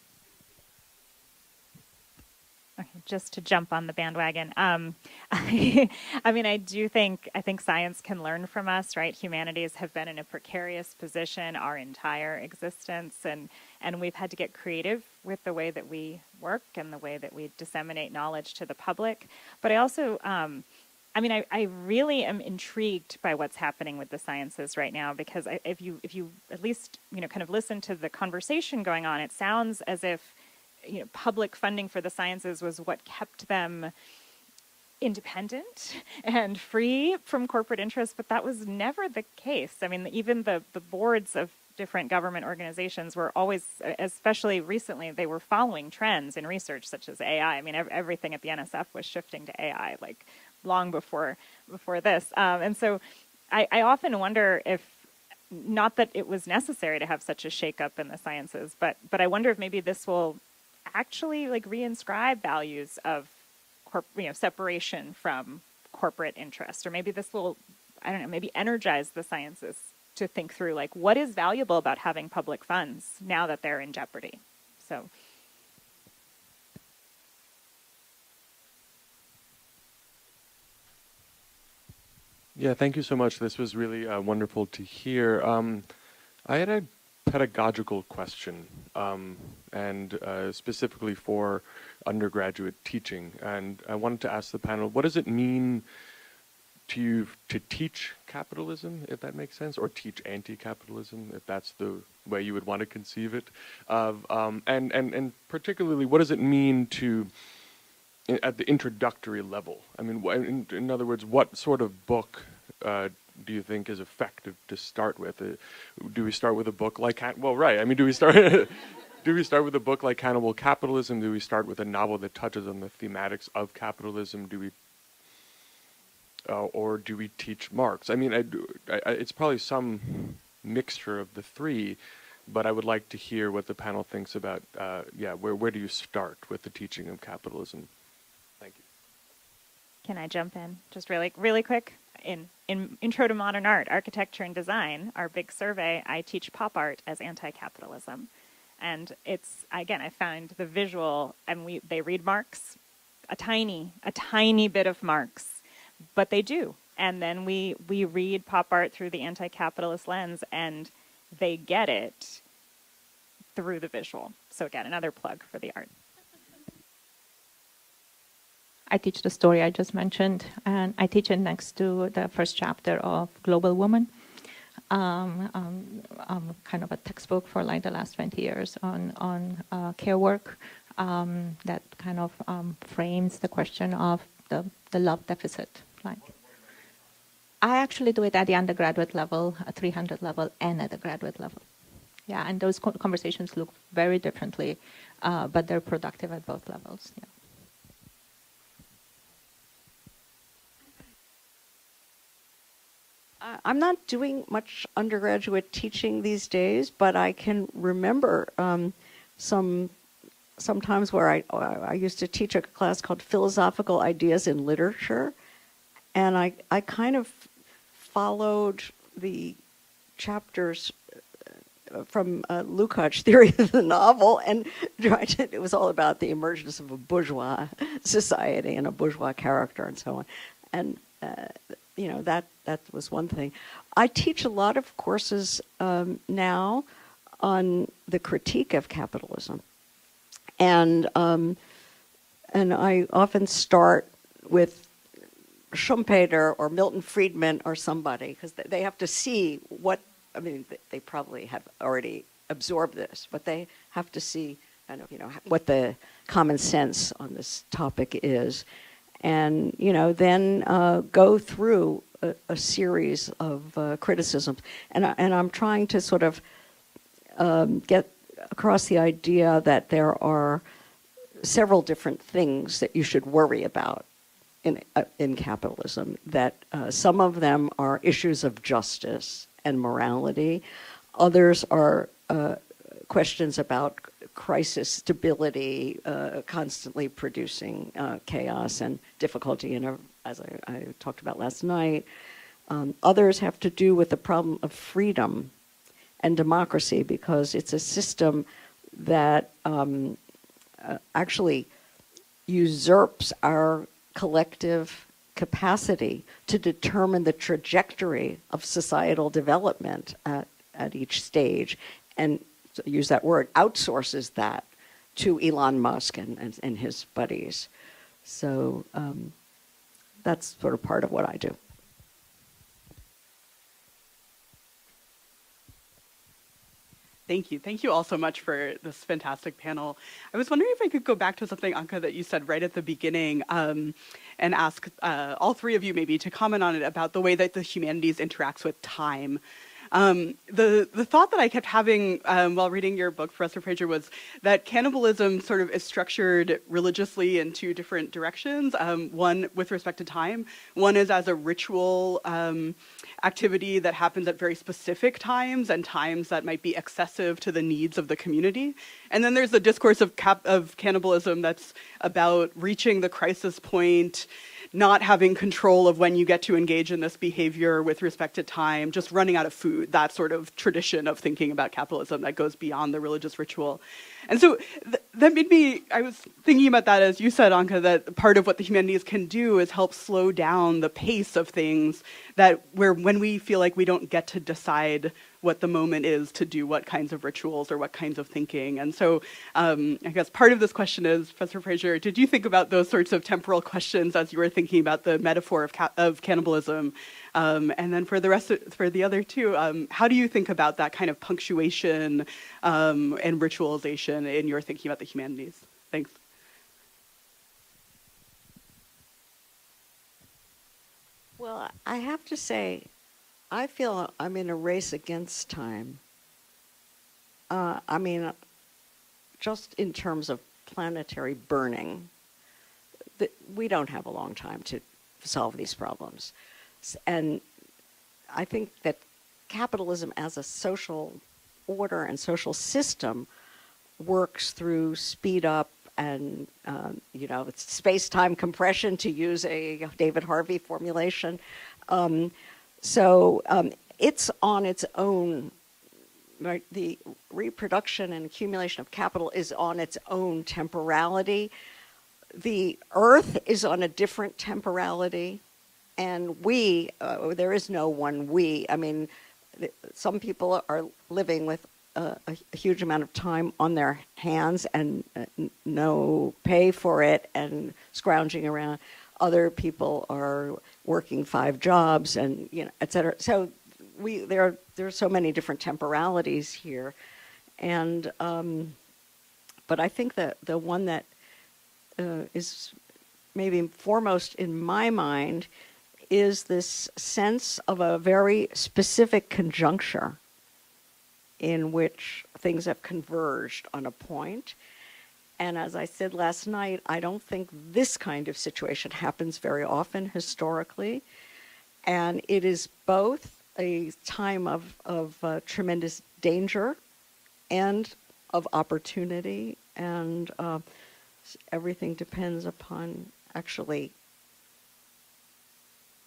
Okay, just to jump on the bandwagon, I mean, I think science can learn from us, right? Humanities have been in a precarious position our entire existence, and we've had to get creative with the way that we work and the way that we disseminate knowledge to the public. But I also, I mean, I really am intrigued by what's happening with the sciences right now, because if you at least, kind of listen to the conversation going on, it sounds as if, public funding for the sciences was what kept them independent and free from corporate interests, but that was never the case. I mean, even the boards of different government organizations were always, especially recently, they were following trends in research such as AI. I mean, everything at the NSF was shifting to AI, like long before this. And so I often wonder if, not that it was necessary to have such a shakeup in the sciences, but I wonder if maybe this will actually like reinscribe values of separation from corporate interest, or maybe this will, I don't know, maybe energize the sciences to think through like what is valuable about having public funds now that they're in jeopardy. So. Yeah, thank you so much. This was really wonderful to hear. I had a pedagogical question, and specifically for undergraduate teaching. And I wanted to ask the panel, what does it mean to you to teach capitalism, if that makes sense, or teach anti-capitalism, if that's the way you would want to conceive it? And particularly, what does it mean to, at the introductory level? I mean, in other words, what sort of book do you think is effective to start with? Do we start with a book like, well, right, I mean, do we start with a book like Cannibal Capitalism? Do we start with a novel that touches on the thematics of capitalism? Or do we teach Marx? I mean, it's probably some mixture of the three, but I would like to hear what the panel thinks about, where do you start with the teaching of capitalism? Thank you. Can I jump in just really quick? In Intro to Modern Art, Architecture and Design, our big survey, I teach pop art as anti-capitalism. And it's, again, I found the visual, and they read Marx, a tiny bit of Marx, but they do. And then we read pop art through the anti-capitalist lens, and they get it through the visual. So again, another plug for the art. I teach the story I just mentioned, and I teach it next to the first chapter of Global Woman, kind of a textbook for like the last 20 years on care work that kind of frames the question of the love deficit. Like, I actually do it at the undergraduate level, at 300 level, and at the graduate level. Yeah, and those conversations look very differently, but they're productive at both levels. Yeah. I'm not doing much undergraduate teaching these days, but I can remember sometimes where I used to teach a class called Philosophical Ideas in Literature, and I kind of followed the chapters from Lukács' theory of the novel, and it was all about the emergence of a bourgeois society and a bourgeois character and so on. And that was one thing. I teach a lot of courses now on the critique of capitalism, and I often start with Schumpeter or Milton Friedman or somebody, because they have to see what, I mean, they probably have already absorbed this, but they have to see kind of, what the common sense on this topic is. And, then go through a series of criticisms. And I'm trying to sort of get across the idea that there are several different things that you should worry about in capitalism, that some of them are issues of justice and morality. Others are questions about crisis stability, constantly producing chaos and difficulty, as I talked about last night. Others have to do with the problem of freedom and democracy, because it's a system that actually usurps our collective capacity to determine the trajectory of societal development at each stage, and use that word, outsources that to Elon Musk and his buddies. So that's sort of part of what I do. Thank you. Thank you all so much for this fantastic panel. I was wondering if I could go back to something, Anca, that you said right at the beginning, and ask all three of you maybe to comment on it, about the way that the humanities interacts with time. The thought that I kept having while reading your book, Professor Fraser, was that cannibalism sort of is structured religiously in two different directions. One with respect to time. One is as a ritual activity that happens at very specific times, and times that might be excessive to the needs of the community. And then there's the discourse of cannibalism that's about reaching the crisis point, not having control of when you get to engage in this behavior with respect to time, just running out of food, that sort of tradition of thinking about capitalism that goes beyond the religious ritual. And so that made me, I was thinking about that, as you said, Anca, that part of what the humanities can do is help slow down the pace of things, that when we feel like we don't get to decide what the moment is to do what kinds of rituals or what kinds of thinking. And so I guess part of this question is, Professor Fraser, did you think about those sorts of temporal questions as you were thinking about the metaphor of cannibalism? And then for the other two, how do you think about that kind of punctuation and ritualization in your thinking about the humanities? Thanks. Well, I have to say, I feel I'm in a race against time. I mean, just in terms of planetary burning, we don't have a long time to solve these problems. And I think that capitalism as a social order and social system works through speed up and, it's space-time compression, to use a David Harvey formulation. So it's on its own, right? The reproduction and accumulation of capital is on its own temporality. The earth is on a different temporality, and there is no one we. I mean, some people are living with a huge amount of time on their hands and no pay for it and scrounging around. Other people are working 5 jobs and, et cetera. So there are so many different temporalities here. And, but I think that the one that is maybe foremost in my mind is this sense of a very specific conjuncture in which things have converged on a point. And as I said last night, I don't think this kind of situation happens very often historically. And it is both a time of tremendous danger and of opportunity. And everything depends upon, actually,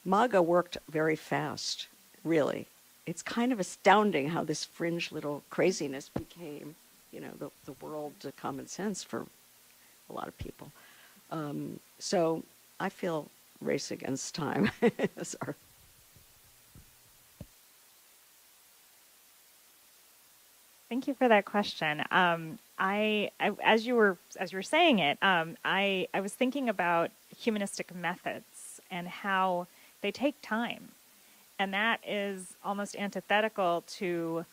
MAGA worked very fast, really. It's kind of astounding how this fringe little craziness became, the world to common sense for a lot of people. So I feel race against time. Sorry. Thank you for that question. I as you were saying it, I was thinking about humanistic methods and how they take time. And that is almost antithetical to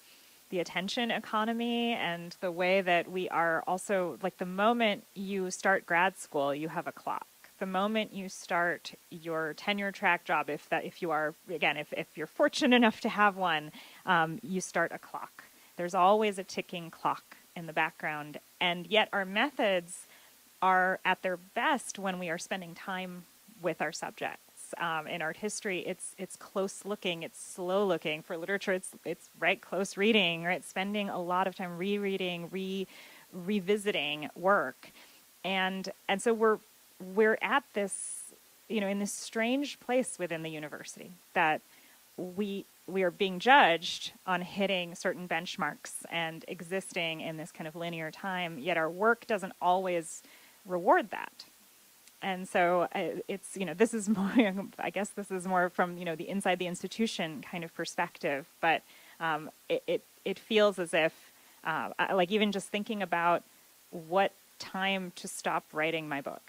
the attention economy and the way that we are also, like, the moment you start grad school, you have a clock. The moment you start your tenure track job, if you're fortunate enough to have one, you start a clock. There's always a ticking clock in the background. And yet our methods are at their best when we are spending time with our subjects. In art history, it's close looking, it's slow looking. For literature, it's right close reading, right? Spending a lot of time rereading, revisiting work, and so we're at this, in this strange place within the university that we are being judged on hitting certain benchmarks and existing in this kind of linear time, yet our work doesn't always reward that. And so it's, this is more, I guess this is more from, the inside the institution kind of perspective, but it feels as if, like even just thinking about what time to stop writing my book.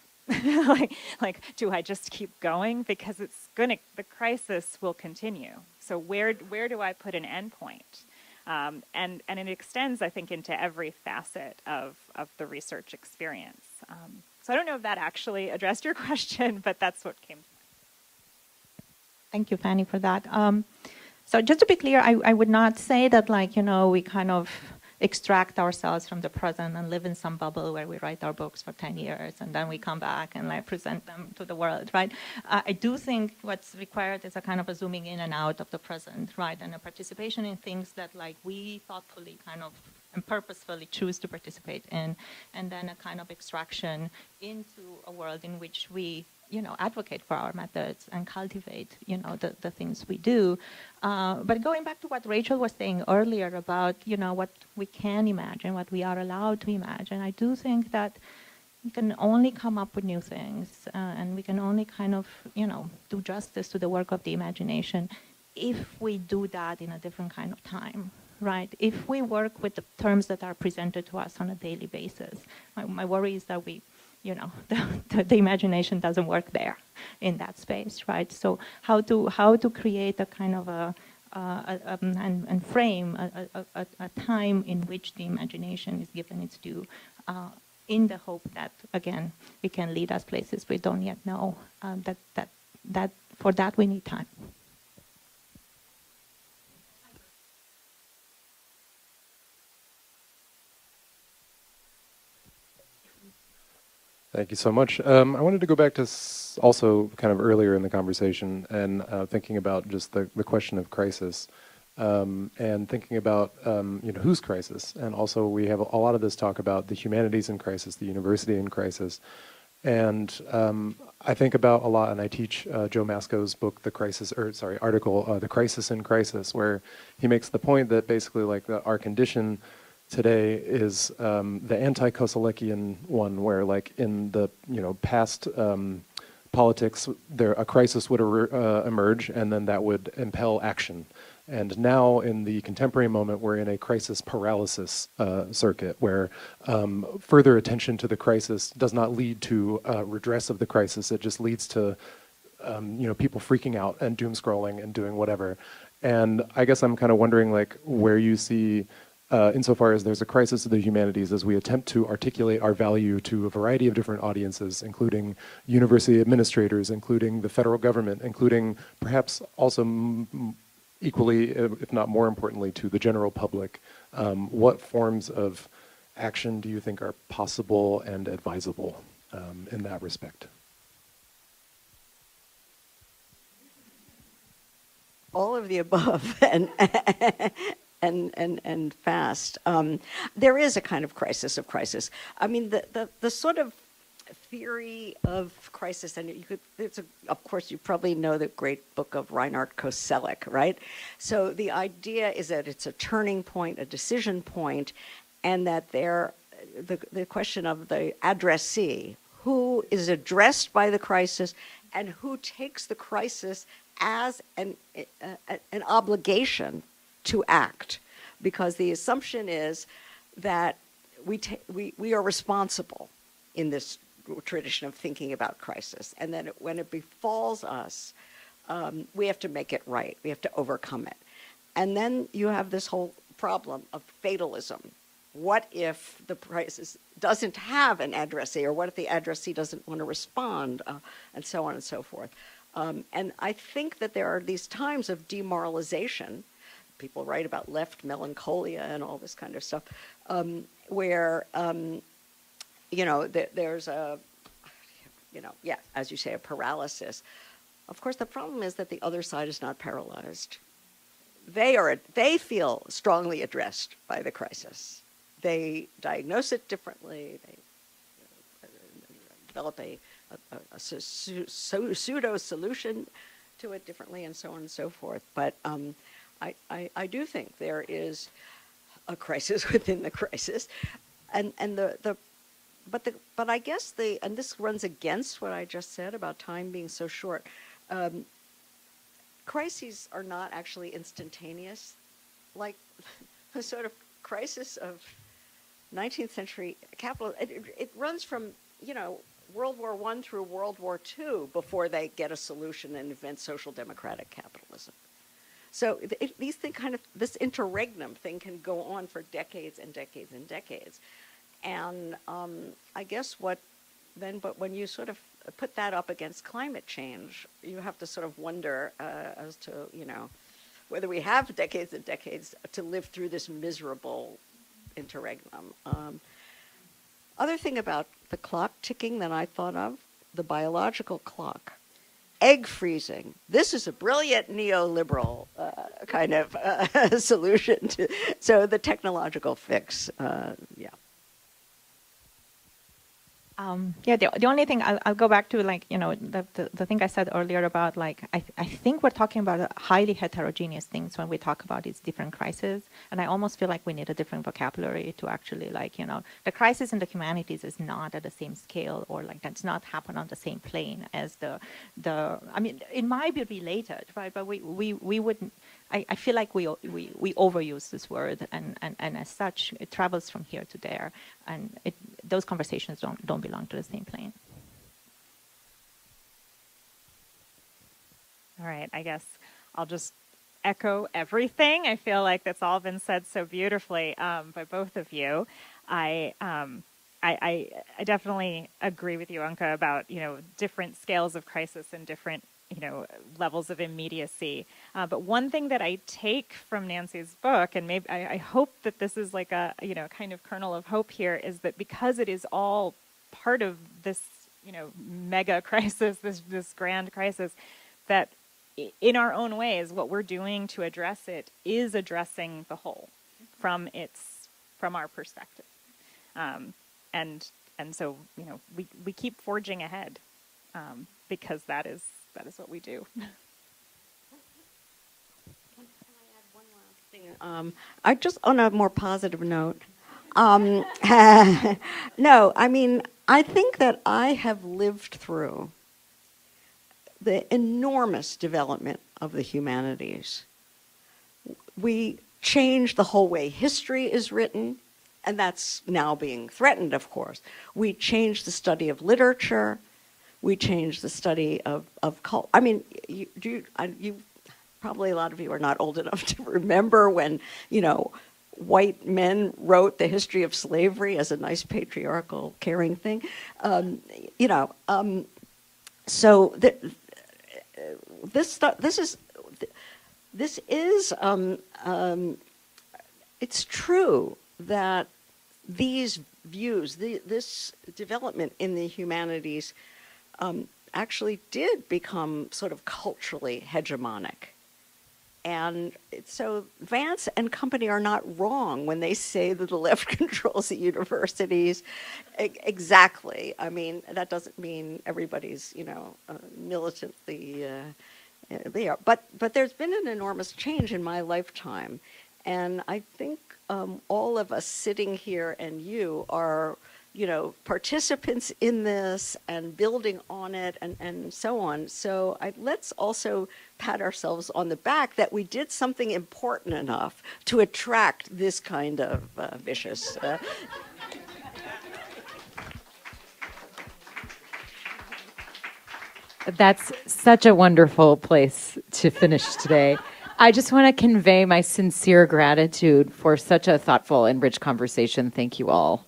like, do I just keep going? Because the crisis will continue. So where do I put an end point? And it extends, I think, into every facet of the research experience. So I don't know if that actually addressed your question, but that's what came to mind. Thank you, Fanny, for that. So just to be clear, I would not say that, we kind of extract ourselves from the present and live in some bubble where we write our books for 10 years and then we come back and present them to the world, right? I do think what's required is a kind of a zooming in and out of the present, right? And a participation in things that we thoughtfully kind of and purposefully choose to participate in, and then a kind of extraction into a world in which we advocate for our methods and cultivate, the things we do. But going back to what Rachel was saying earlier about, what we can imagine, what we are allowed to imagine, I do think that we can only come up with new things, and we can only kind of, do justice to the work of the imagination if we do that in a different kind of time. Right. If we work with the terms that are presented to us on a daily basis, my worry is that the imagination doesn't work there in that space, right? So how to create a kind of and frame a time in which the imagination is given its due, in the hope that again it can lead us places we don't yet know. That for that we need time. Thank you so much. I wanted to go back to also kind of earlier in the conversation and thinking about just the question of crisis and thinking about whose crisis. And also we have a lot of this talk about the humanities in crisis, the university in crisis. And I think about a lot, and I teach Joe Masco's book, article, The Crisis in Crisis, where he makes the point that basically our condition today is the anti-Koselekian one, where in the past politics, a crisis would emerge, and then that would impel action. And now in the contemporary moment, we're in a crisis paralysis circuit, where further attention to the crisis does not lead to redress of the crisis. It just leads to people freaking out and doom scrolling and doing whatever. And I guess I'm kind of wondering where you see, insofar as there's a crisis of the humanities, as we attempt to articulate our value to a variety of different audiences, including university administrators, including the federal government, including perhaps also equally, if not more importantly, to the general public. What forms of action do you think are possible and advisable in that respect? All of the above, and fast. There is a kind of crisis of crisis. I mean, the sort of theory of crisis, and of course, you probably know the great book of Reinhard Koselleck, right? So the idea is that it's a turning point, a decision point, and that the question of the addressee, who is addressed by the crisis, and who takes the crisis as an obligation to act, because the assumption is that we are responsible in this tradition of thinking about crisis, and then when it befalls us, we have to make it right. We have to overcome it. And then you have this whole problem of fatalism. What if the crisis doesn't have an addressee, or what if the addressee doesn't want to respond, and so on and so forth. And I think that there are these times of demoralization. People write about left melancholia and all this kind of stuff, where there's a, as you say, a paralysis. Of course, the problem is that the other side is not paralyzed. They feel strongly addressed by the crisis. They diagnose it differently. They develop a pseudo solution to it differently, and so on and so forth. But I do think there is a crisis within the crisis, but I guess and this runs against what I just said about time being so short. Crises are not actually instantaneous, like the sort of crisis of 19th century capitalism. It runs from, World War I through World War II before they get a solution and invent social democratic capitalism. So these things this interregnum thing can go on for decades and decades and decades. And I guess but when you sort of put that up against climate change, you have to sort of wonder as to, whether we have decades and decades to live through this miserable interregnum. Other thing about the clock ticking that I thought of, the biological clock. Egg freezing. This is a brilliant neoliberal kind of solution to, so the technological fix, yeah. The only thing I'll go back to, the thing I said earlier about, I think we're talking about highly heterogeneous things when we talk about these different crises, and I almost feel like we need a different vocabulary to actually, the crisis in the humanities is not at the same scale, or does not happen on the same plane as I mean, it might be related, right? But we wouldn't. I feel like we overuse this word, and as such, it travels from here to there, and those conversations don't belong to the same plane. All right, I guess I'll just echo everything. I feel like that's all been said so beautifully by both of you. I definitely agree with you, Anca, about different scales of crisis and different levels of immediacy. But one thing that I take from Nancy's book, and maybe I hope that this is like a kind of kernel of hope here, is that because it is all part of this mega crisis, this grand crisis, that in our own ways, what we're doing to address it is addressing the whole from our perspective, and so we keep forging ahead because that is what we do. Can I add one last thing? I just, on a more positive note, no, I mean, I think that I have lived through the enormous development of the humanities. We changed the whole way history is written, and that's now being threatened, of course. We changed the study of literature. We changed the study of culture. I mean, you probably a lot of you are not old enough to remember when, white men wrote the history of slavery as a nice patriarchal, caring thing. So it's true that these views, this development in the humanities, actually did become sort of culturally hegemonic. And so Vance and company are not wrong when they say that the left controls the universities. Exactly. I mean, that doesn't mean everybody's, militantly there. But there's been an enormous change in my lifetime. And I think all of us sitting here and you are, participants in this and building on it and so on. So let's also pat ourselves on the back that we did something important enough to attract this kind of vicious... That's such a wonderful place to finish today. I just want to convey my sincere gratitude for such a thoughtful and rich conversation. Thank you all.